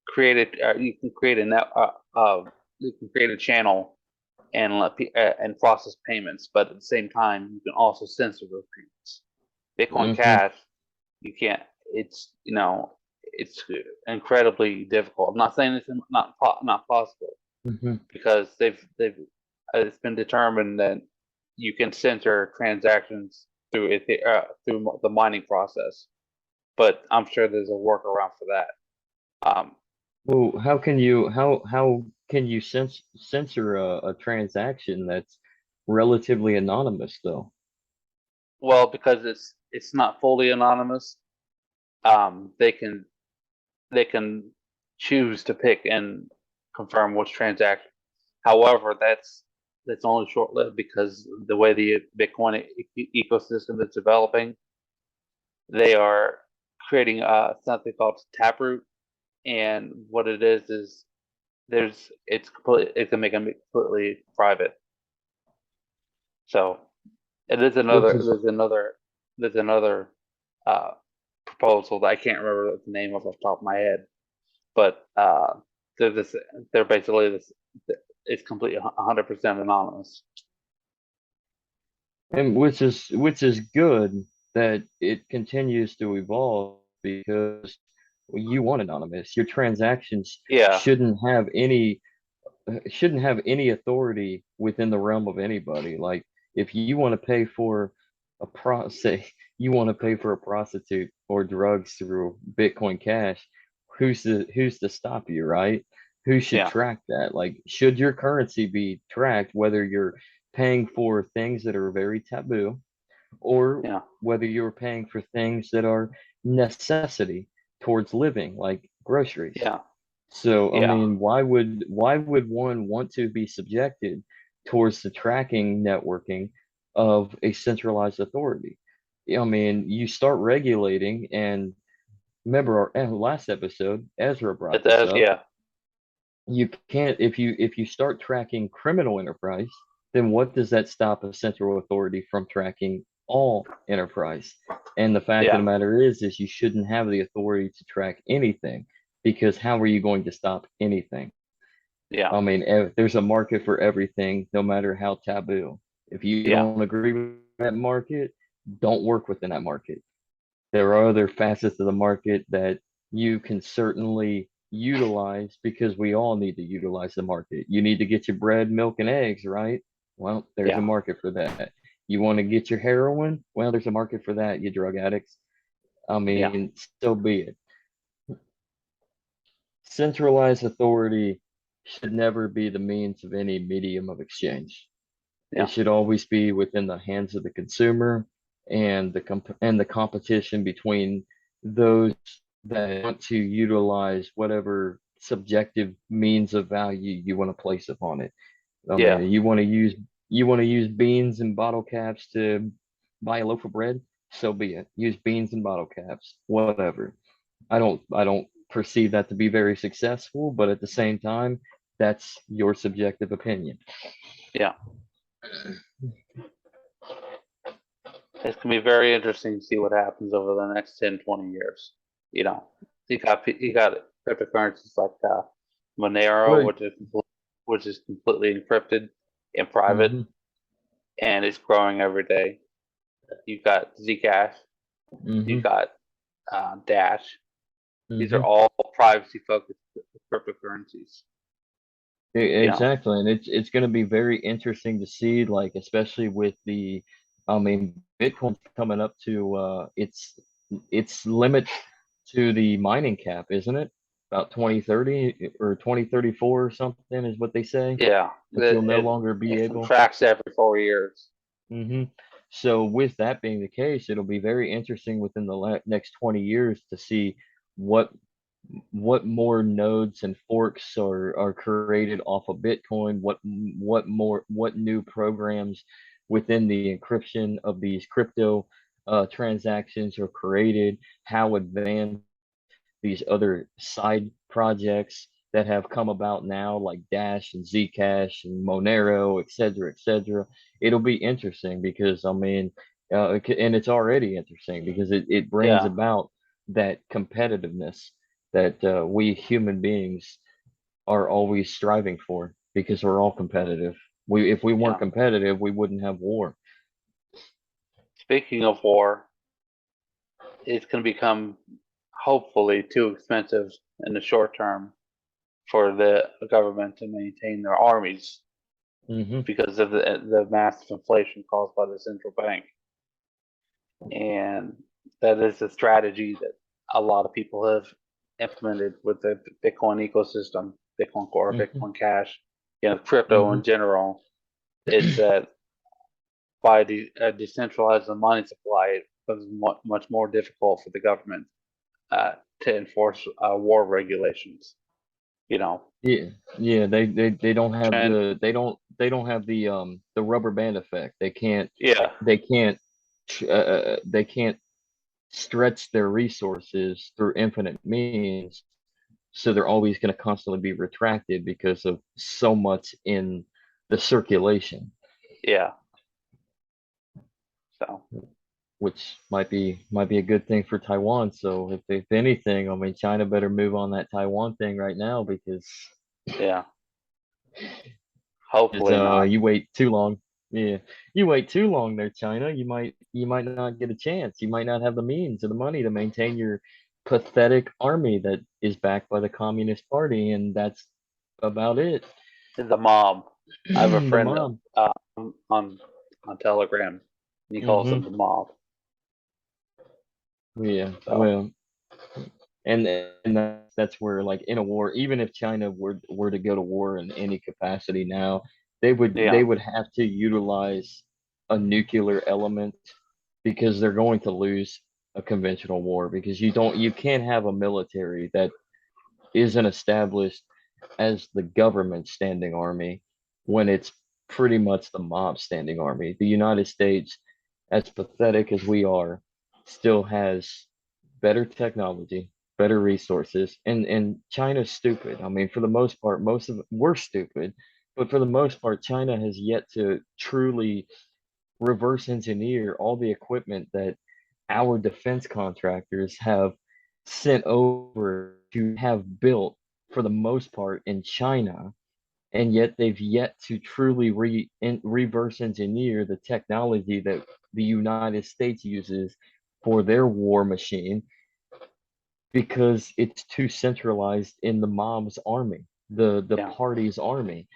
create it. You can create a you can create a channel and and process payments, but at the same time, you can also censor those payments. Bitcoin Hmm. Cash, you can't. It's incredibly difficult. I'm not saying it's not possible, Hmm. because they've it's been determined that you can censor transactions through through the mining process, but I'm sure there's a workaround for that. Well, how can you censor a transaction that's relatively anonymous though? Well, because it's not fully anonymous. They can choose to pick and confirm which transaction. However, that's only short lived because the way the Bitcoin ecosystem is developing, they are creating something called Taproot, and what it is it can make them completely private. So it is Which is there's another uh, proposal that I can't remember the name of off the top of my head, but they're this they're basically this it's completely 100% anonymous. and which is good that it continues to evolve because you want anonymous. Your transactions Yeah, shouldn't have any authority within the realm of anybody. Like if you want to pay for say you want to pay for a prostitute or drugs through Bitcoin Cash, who's to stop you, right? Who should yeah, track that? Like, should your currency be tracked whether you're paying for things that are very taboo or yeah, whether you're paying for things that are necessity towards living, like groceries? yeah, So, I yeah, mean, why would one want to be subjected towards the tracking networking of a centralized authority? I mean, you start regulating, and remember our last episode, Ezra brought it this does. up. Yeah, You can't if you start tracking criminal enterprise, then what does that stop a central authority from tracking all enterprise? And the fact of yeah, the matter is you shouldn't have the authority to track anything because how are you going to stop anything? yeah, I mean, there's a market for everything, no matter how taboo. If you yeah, don't agree with that market, don't work within that market. There are other facets of the market that you can certainly utilize because we all need to utilize the market. You need to get your bread, milk, and eggs, right? Well, there's a yeah, market for that. You want to get your heroin? Well, there's a market for that, you drug addicts. I yeah, mean, so be it. Centralized authority should never be the means of any medium of exchange. It yeah, should always be within the hands of the consumer and the competition between those that want to utilize whatever subjective means of value you want to place upon it. I yeah, mean, you want to use beans and bottle caps to buy a loaf of bread, so be it. Use beans and bottle caps, whatever. I don't perceive that to be very successful, but at the same time, that's your subjective opinion. yeah. It's gonna be very interesting to see what happens over the next 10, 20 years. You know, you got cryptocurrencies like Monero, Well, which is completely encrypted and private, mm-hmm, and it's growing every day. You've got Zcash, mm-hmm, you've got Dash. These are mm-hmm. all privacy focused cryptocurrencies. You know, Exactly, and it's going to be very interesting to see, like especially with the, I mean, Bitcoin's coming up to its limit to the mining cap, isn't it? About 2030 or 2034 or something is what they say yeah, that you'll no longer be it able. contracts every 4 years. Hmm. So with that being the case, it'll be very interesting within the next 20 years to see what more nodes and forks are created off of Bitcoin, what new programs within the encryption of these crypto transactions are created, how advanced these other side projects that have come about now, like Dash and Zcash and Monero, et cetera, et cetera. It'll be interesting because, I mean, and it's already interesting because it brings Yeah, about that competitiveness that we human beings are always striving for because we're all competitive. If we weren't yeah. competitive, we wouldn't have war. Speaking of war, it's going to become hopefully too expensive in the short term for the government to maintain their armies Hmm. because of the massive inflation caused by the central bank. And that is a strategy that a lot of people have implemented with the Bitcoin ecosystem, Bitcoin Core, Hmm. Bitcoin Cash, crypto Hmm. in general. Is that by decentralizing the money supply, it becomes much more difficult for the government to enforce war regulations. You know, Yeah, yeah, they don't have and they don't have the rubber band effect. yeah, They can't they can't stretch their resources through infinite means, so they're always going to constantly be retracted because of so much in the circulation, yeah. So which might be a good thing for Taiwan. So if anything, I mean, China better move on that Taiwan thing right now because yeah, hopefully not. you wait too long. Yeah, you wait too long there, China. You might not get a chance. You might not have the means or the money to maintain your pathetic army that is backed by the Communist Party, and that's about it. The mob. I have a The friend mob. on Telegram. And he calls them Hmm. the mob. Yeah. So Well, and that's where, like, in a war, even if China were to go to war in any capacity now, they yeah, would have to utilize a nuclear element because they're going to lose a conventional war because you can't have a military that isn't established as the government standing army when it's pretty much the mob standing army. The United States, as pathetic as we are, still has better technology, better resources, and China's stupid. I mean, for the most part, most of we're stupid, but for the most part, China has yet to truly reverse engineer all the equipment that our defense contractors have sent over to have built for the most part in China, and yet they've yet to truly reverse engineer the technology that the United States uses for their war machine because it's too centralized in the mob's army, the yeah, party's army.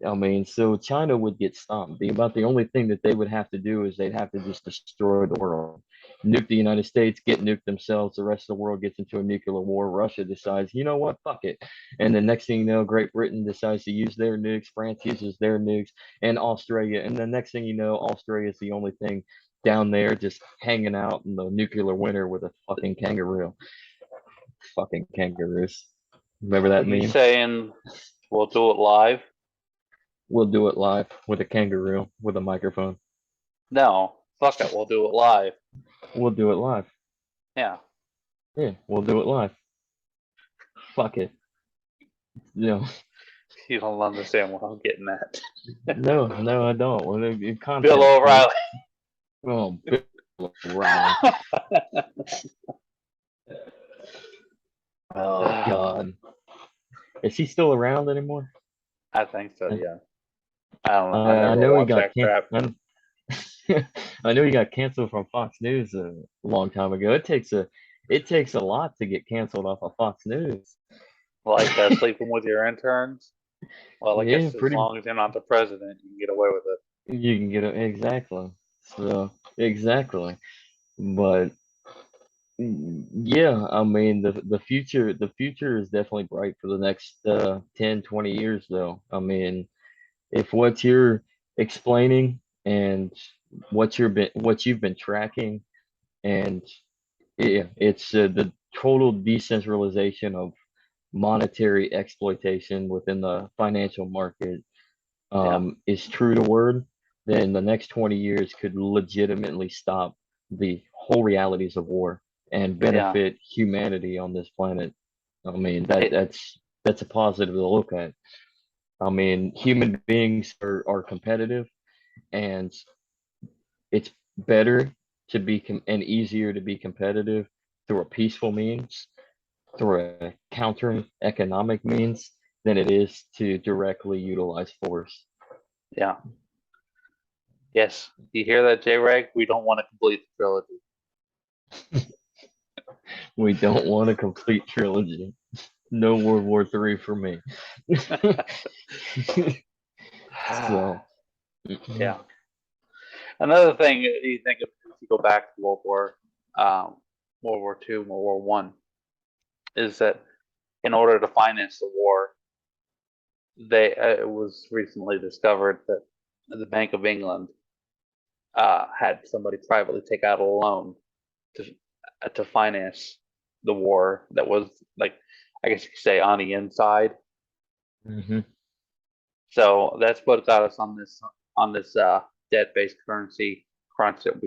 I mean, so China would get stomped. About the only thing that they would have to do is they'd have to just destroy the world, nuke the United States, get nuked themselves. The rest of the world gets into a nuclear war. Russia decides, you know what, fuck it. And the next thing you know, Great Britain decides to use their nukes. France uses their nukes, and Australia. And the next thing you know, Australia is the only thing down there just hanging out in the nuclear winter with a fucking kangaroo. Fucking kangaroos. Remember are that you meme? saying we'll do it live? We'll do it live with a kangaroo with a microphone. No, fuck it, we'll do it live. We'll do it live. Yeah, Yeah, we'll do it live. Fuck it. No, you don't understand what I'm getting at. no, I don't. Well, Bill content, punk. O'Reilly. Oh, Bill O'Reilly. Oh God, is he still around anymore? I think so. Yeah. I don't know. I I never know he watched got that crap. I know he got canceled from Fox News a long time ago. It takes a lot to get canceled off of Fox News. Like sleeping with your interns. Well, I Yeah, guess as pretty. long as you're not the president, you can get away with it. You can get it exactly. So exactly, but yeah, I mean the future is definitely bright for the next 10, 20 years though. I mean, if what you're explaining and what you've been tracking, and yeah, it's the total decentralization of monetary exploitation within the financial market Yeah. is true to word, then the next 20 years could legitimately stop the whole realities of war and Yeah. benefit humanity on this planet. I mean, It, that's a positive to look at. I mean, human beings are competitive, and it's better to be and easier to be competitive through a peaceful means, through a counter economic means, than it is to directly utilize force. yeah. Yes. You hear that, J-Rag? We don't want to complete the trilogy. We don't want a complete trilogy. No World War III for me. So, Yeah. Another thing you think of, if you go back to World War II, World War One, is that in order to finance the war, it was recently discovered that the Bank of England had somebody privately take out a loan to finance the war that was, like, I guess you could say, on the inside. Hmm. So that's what got us on this debt-based currency crunch that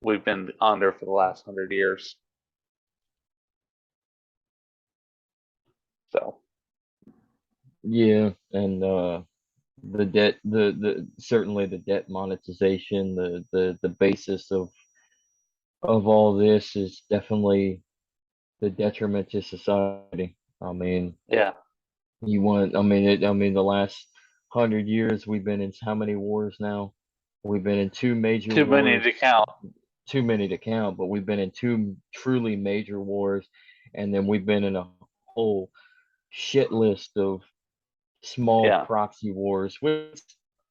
we've been under for the last 100 years. So Yeah, and the debt, the certainly the debt monetization, the basis of all this is definitely the detriment to society. I mean, yeah, I mean, the last 100 years we've been in how many wars now? We've been in two major too many wars, to count. too many to count, but we've been in two truly major wars, and then we've been in a whole shit list of small Yeah, proxy wars, which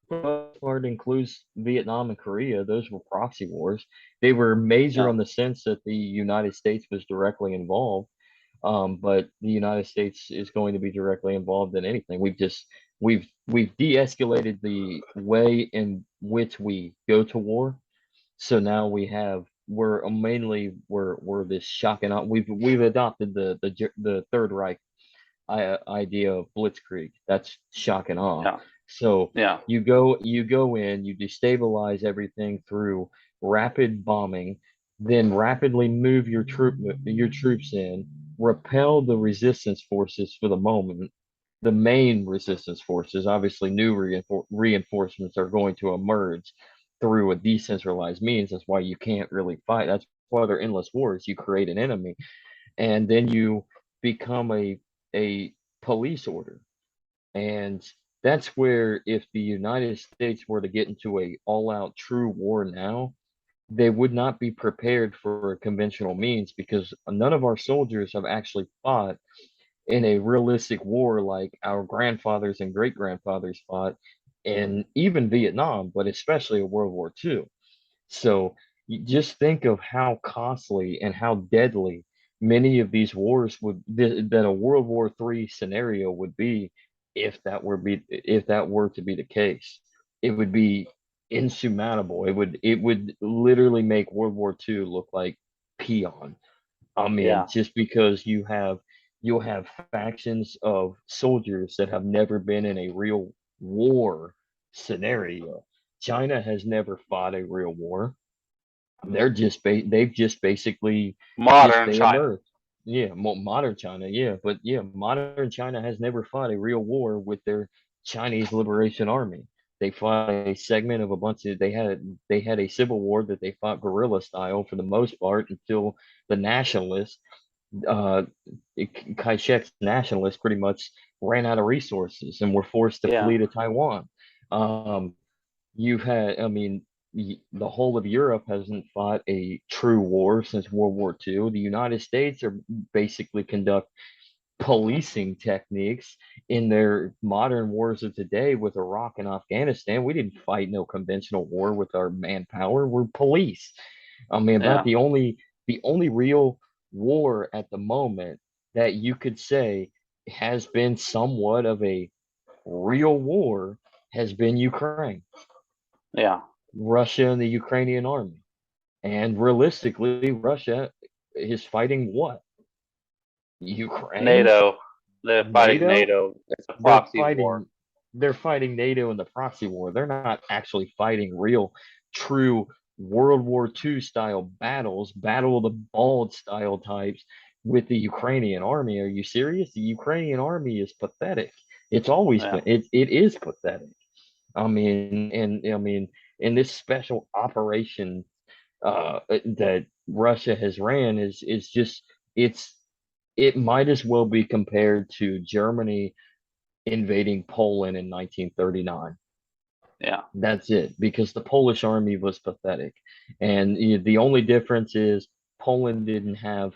for the most part includes Vietnam and Korea. Those were proxy wars. They were major yeah, in the sense that the United States was directly involved. But the United States is going to be directly involved in anything. We've de-escalated the way in which we go to war. So now we're this shocking. We've adopted the Third Reich idea of blitzkrieg. That's shock and awe. yeah, So yeah, you go in, you destabilize everything through rapid bombing, then rapidly move your troops in, repel the resistance forces for the moment. The main resistance forces, obviously, new reinforcements are going to emerge through a decentralized means. That's why you can't really fight. That's why they're endless wars. You create an enemy, and then you become a police order. And that's where if the United States were to get into a all-out true war now, they would not be prepared for conventional means because none of our soldiers have actually fought in a realistic war like our grandfathers and great grandfathers fought in even Vietnam, but especially in World War II. So you just think of how costly and how deadly many of these wars that a World War III scenario would be if that were to be the case. It would be insurmountable. It would literally make World War II look like peon. I mean, yeah, just because you'll have factions of soldiers that have never been in a real war scenario. China has never fought a real war. They've just basically just modern they China. emerged. Yeah, modern China, yeah, but yeah, modern China has never fought a real war with their Chinese Liberation Army. They fought a segment of a bunch of they had a civil war that they fought guerrilla style for the most part until the nationalists, uh, Kai-shek's nationalists, pretty much ran out of resources and were forced to Yeah, flee to Taiwan. Um, you've had, I mean, the whole of Europe hasn't fought a true war since World War II. The United States are basically conduct policing techniques in their modern wars of today with Iraq and Afghanistan. We didn't fight no conventional war with our manpower. We're police. I mean, about yeah, the only real war at the moment that you could say has been somewhat of a real war has been Ukraine. yeah. Russia and the Ukrainian army. And realistically, Russia is fighting what? Ukraine? NATO. They're fighting NATO? NATO. It's a They're proxy war. fighting they're fighting NATO in the proxy war. They're not actually fighting real true World War II style battles, battle of the bald style types with the Ukrainian army. Are you serious? The Ukrainian army is pathetic. It's always Yeah, been it is pathetic. I mean, in this special operation that Russia has ran is just it's it might as well be compared to Germany invading Poland in 1939. yeah, That's it, because the Polish army was pathetic, and the only difference is Poland didn't have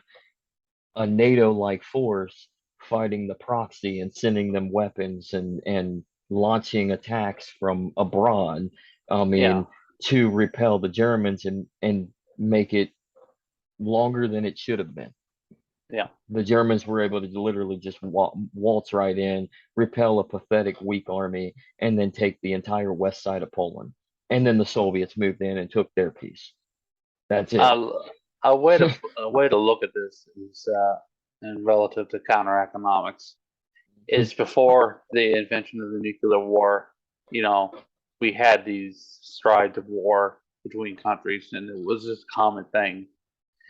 a NATO-like force fighting the proxy and sending them weapons and launching attacks from abroad. I yeah, mean, to repel the Germans and make it longer than it should have been. yeah, The Germans were able to literally just waltz right in, repel a pathetic, weak army, and then take the entire west side of Poland. and then the Soviets moved in and took their piece. That's it. Uh, a way to look at this is in relative to counter economics is before the invention of the nuclear war. You know, we had these strides of war between countries, and it was just a common thing.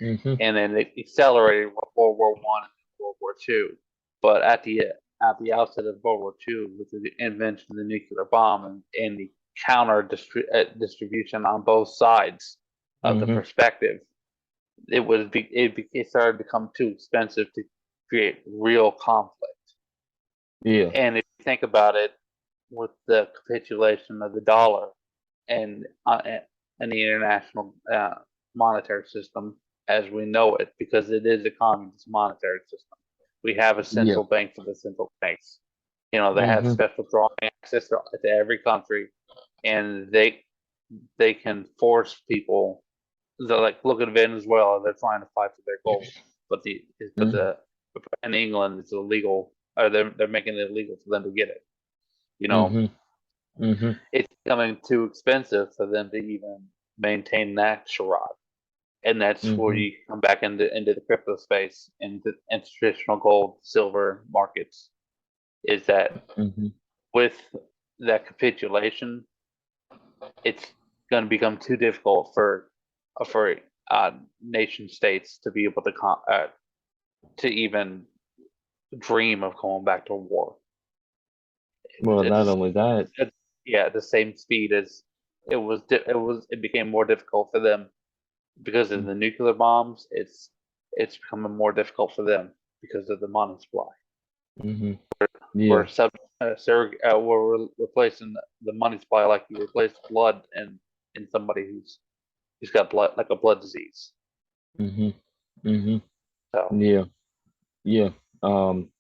Hmm. And then it accelerated with World War One and World War Two. But at the outset of World War Two, with the invention of the nuclear bomb and the distribution on both sides of the Hmm. perspective, it started to become too expensive to create real conflict. Yeah. And if you think about it, with the capitulation of the dollar and and the international monetary system as we know it, because it is a communist monetary system, we have a Yeah. central bank for the central banks. You know, they have Hmm. special drawing access to every country, and they can force people. So, like, look at Venezuela; they're trying to fight for their gold, but the in England it's illegal, or they're making it illegal for them to get it. You know, Hmm. Hmm. it's becoming too expensive for them to even maintain that charade, and that's where Hmm. you come back into the crypto space and and traditional gold, silver markets. Is that Hmm. with that capitulation, it's going to become too difficult for nation states to be able to even dream of going back to war. Well, not It's, only that. it's yeah, the same speed as it became more difficult for them because of the nuclear bombs. It's becoming more difficult for them because of the money supply. Hmm. We're Yeah. sub we're replacing the money supply like you replace blood in somebody who's got blood, like a blood disease. Hmm. Hmm. So Yeah. Yeah. Um.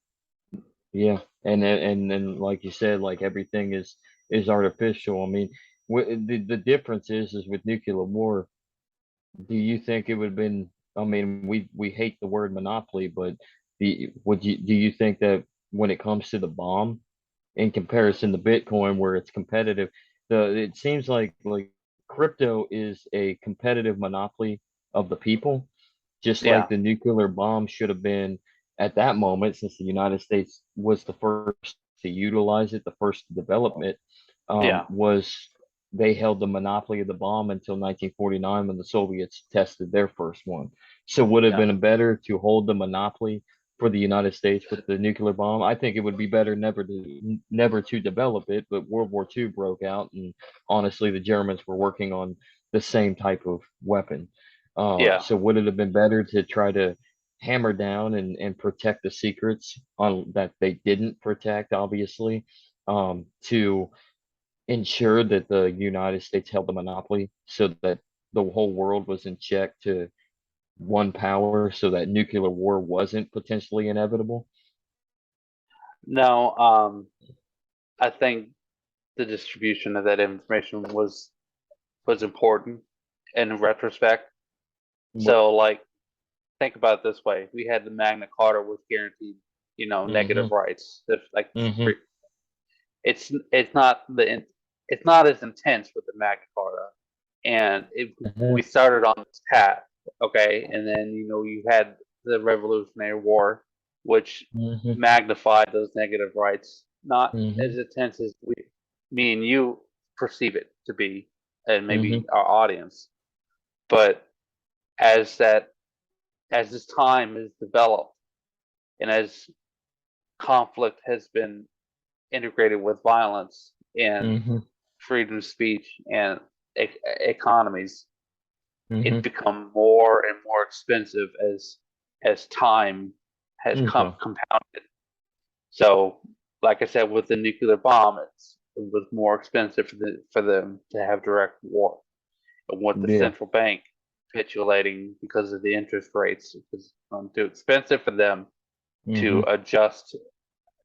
Yeah. And like you said, like everything is artificial. I mean, the difference is with nuclear war. Do you think it would have been? I mean, we hate the word monopoly, but do you think that when it comes to the bomb, in comparison to Bitcoin, where it's competitive, it seems like crypto is a competitive monopoly of the people, just like yeah, the nuclear bomb should have been at that moment, since the United States was the first to utilize it, the first to develop it, yeah, was they held the monopoly of the bomb until 1949 when the Soviets tested their first one. So would it have yeah, been better to hold the monopoly for the United States with the nuclear bomb? I think it would be better never to develop it, but World War II broke out, and honestly, the Germans were working on the same type of weapon. yeah. So would it have been better to try to hammer down and protect the secrets on that they didn't protect, obviously, to ensure that the United States held the monopoly so that the whole world was in check to one power so that nuclear war wasn't potentially inevitable? No, I think the distribution of that information was important in retrospect. What? So, like, think about it this way: we had the Magna Carta, which guaranteed, Mm-hmm. negative rights. If, like, Mm-hmm. it's it's not the it's not as intense with the Magna Carta, and we Mm-hmm. started on this path, okay, and then you had the Revolutionary War, which Mm-hmm. magnified those negative rights, not Mm-hmm. as intense as me and you perceive it to be, and Mm-hmm. maybe our audience, but as that as this time has developed and as conflict has been integrated with violence and Mm-hmm. freedom of speech and economies, Mm-hmm. it's become more and more expensive as time has Okay. compounded. So, like I said, with the nuclear bomb, it was more expensive for them to have direct war, and with the Yeah. central bank capitulating because of the interest rates, it was too expensive for them to Mm-hmm. adjust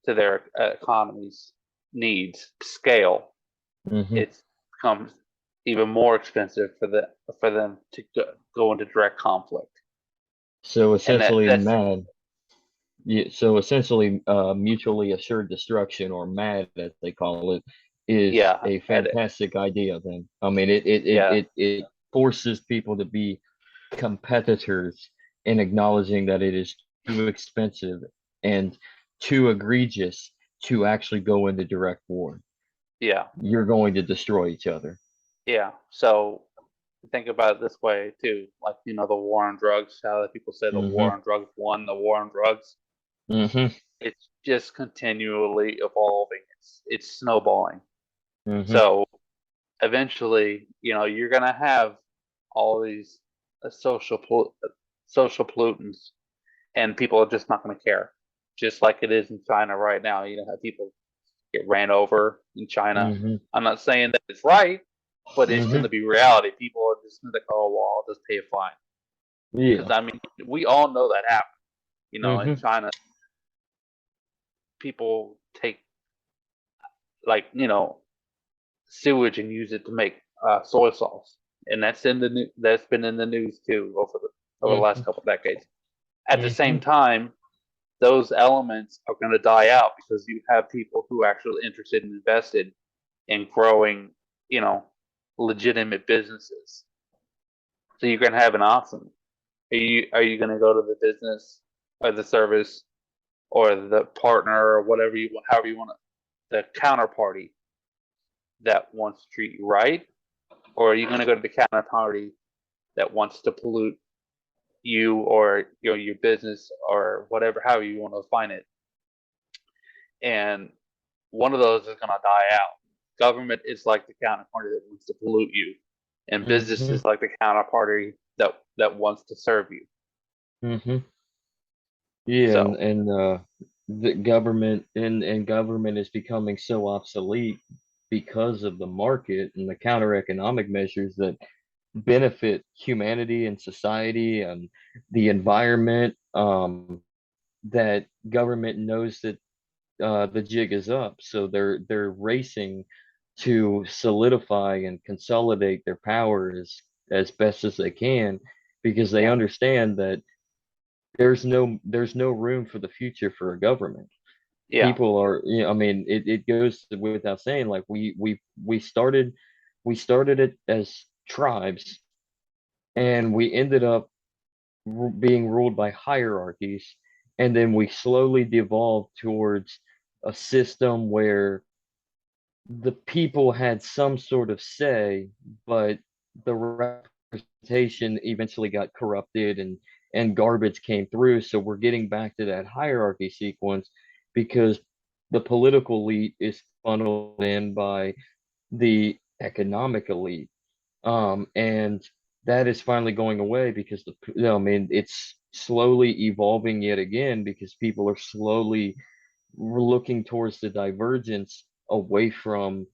to their economy's needs to scale. Mm-hmm. It becomes even more expensive for them to go into direct conflict, So and essentially, that's MAD. Yeah, so essentially, mutually assured destruction, or MAD as they call it, is Yeah, a and fantastic idea. Then I mean, it forces people to be competitors in acknowledging that it is too expensive and too egregious to actually go into direct war. yeah, You're going to destroy each other. yeah. So think about it this way too, like the war on drugs. How the people say the Mm-hmm. war on drugs won the war on drugs. Mm-hmm. It's just continually evolving. It's snowballing. Mm-hmm. So eventually, you're gonna have all these social pollutants, and people are just not gonna care. Just like it is in China right now. How people get ran over in China. Mm-hmm. I'm not saying that it's right, but it's Mm-hmm. going to be reality. People are just going to go, oh, well, I'll just pay a fine. Yeah. Because, I mean, we all know that happens. In Mm-hmm. China, people take, like, sewage and use it to make soy sauce. And that's been in the news, too, over the last couple of decades. At the Mm-hmm. same time, those elements are going to die out because you have people who are actually interested and invested in growing, legitimate businesses. So you're going to have an option. Are you going to go to the business or the service or the partner or whatever however you want the counterparty that wants to treat you right, or are you going to go to the counterparty that wants to pollute you or your business or whatever, however you want to define it? And one of those is going to die out. Government is like the counterparty that wants to pollute you, and business Mm-hmm. is like the counterparty that wants to serve you. Mm-hmm. Yeah, So the government is becoming so obsolete because of the market and the counter economic measures that benefit humanity and society and the environment. That government knows that the jig is up, so they're racing to solidify and consolidate their power as best as they can because they yeah, understand that there's no room for the future for a government. yeah, People are, I mean, it goes without saying, like we started it as tribes, and we ended up being ruled by hierarchies, and then we slowly devolved towards a system where the people had some sort of say, but the representation eventually got corrupted, and garbage came through. So we're getting back to that hierarchy sequence because the political elite is funneled in by the economic elite. And that is finally going away because I mean, it's slowly evolving yet again because people are slowly looking towards the divergence away from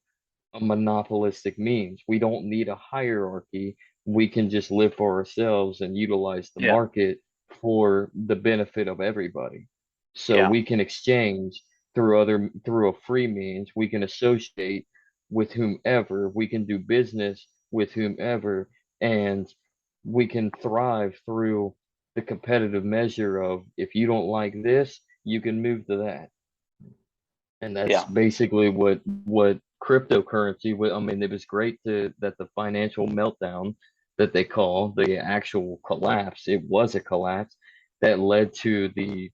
a monopolistic means. We don't need a hierarchy. We can just live for ourselves and utilize the yeah, market for the benefit of everybody. So yeah, we can exchange through a free means. We can associate with whomever. We can do business with whomever, and we can thrive through the competitive measure of if you don't like this, you can move to that. And that's yeah, basically what cryptocurrency. I mean, it was great that the financial meltdown that they call the actual collapse. It was a collapse that led to the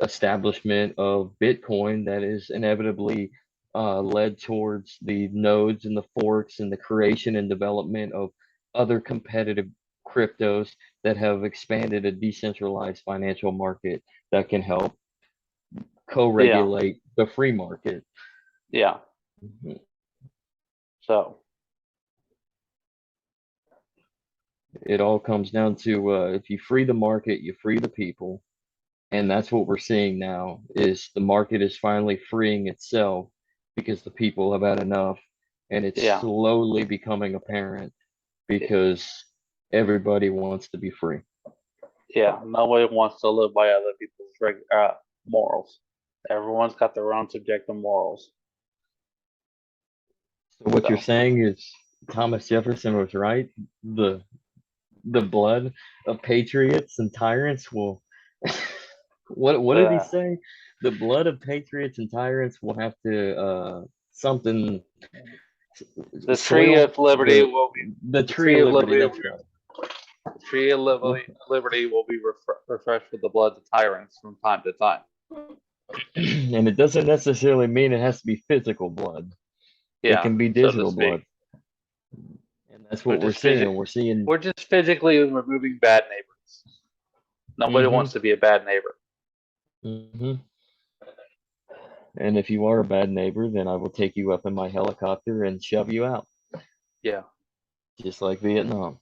establishment of Bitcoin. That is inevitably led towards the nodes and the forks and the creation and development of other competitive cryptos that have expanded a decentralized financial market that can help yeah, co-regulate the free market. yeah. So It all comes down to if you free the market, you free the people, and that's what we're seeing now. Is the market is finally freeing itself because the people have had enough, and it's yeah, slowly becoming apparent because everybody wants to be free. yeah. Nobody wants to live by other people's morals. Everyone's got their own subjective morals. So what you're So saying is Thomas Jefferson was right. The blood of patriots and tyrants will what did he the say? The blood of patriots and tyrants will have to something. The tree Soil, of liberty will be the tree of liberty. That's right. the tree of liberty will be refreshed with the blood of tyrants from time to time. And it doesn't necessarily mean it has to be physical blood. Yeah, It can be so to digital speak. blood. And that's what we're just seeing. We're seeing. We're just physically removing bad neighbors. Nobody Mhm. wants to be a bad neighbor. Hmm. And if you are a bad neighbor, then I will take you up in my helicopter and shove you out, Yeah. just like Vietnam.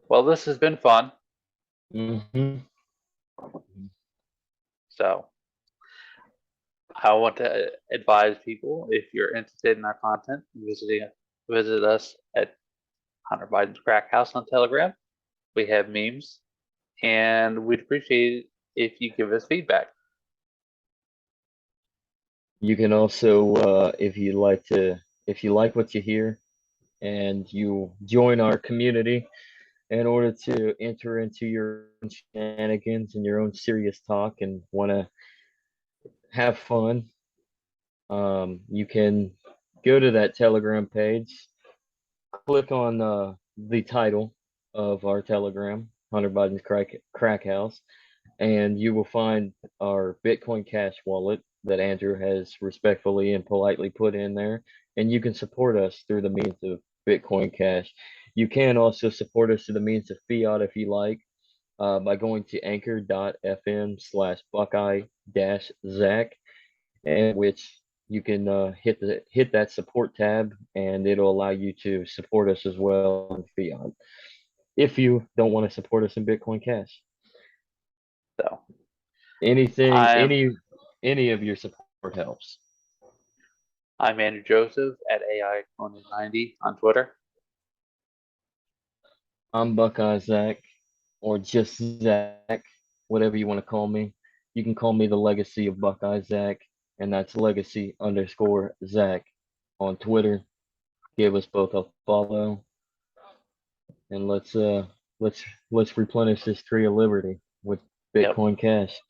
Well, this has been fun. Hmm. So I want to advise people, if you're interested in our content, visit us at Hunter Biden's Crack House on Telegram. We have memes, and we'd appreciate it if you give us feedback. You can also, if you like what you hear, and you join our community in order to enter into your own shenanigans and your own serious talk and want to have fun, you can go to that Telegram page, click on the title of our Telegram, Hunter Biden's Crack House, and you will find our Bitcoin Cash wallet that Andrew has respectfully and politely put in there, and you can support us through the means of Bitcoin Cash. You can also support us through the means of fiat if you like, by going to anchor.fm/Buckeye-Zach, and which you can hit that support tab, and it'll allow you to support us as well in fiat if you don't want to support us in Bitcoin Cash. So Anything, I'm any of your support helps. I'm Andrew Joseph at AI90 on Twitter. I'm Buckeye Zach, or just Zach, whatever you want to call me. You can call me the Legacy of Buckeye Zach, and that's Legacy_Zach on Twitter. Give us both a follow, and let's replenish this tree of liberty with Bitcoin Cash.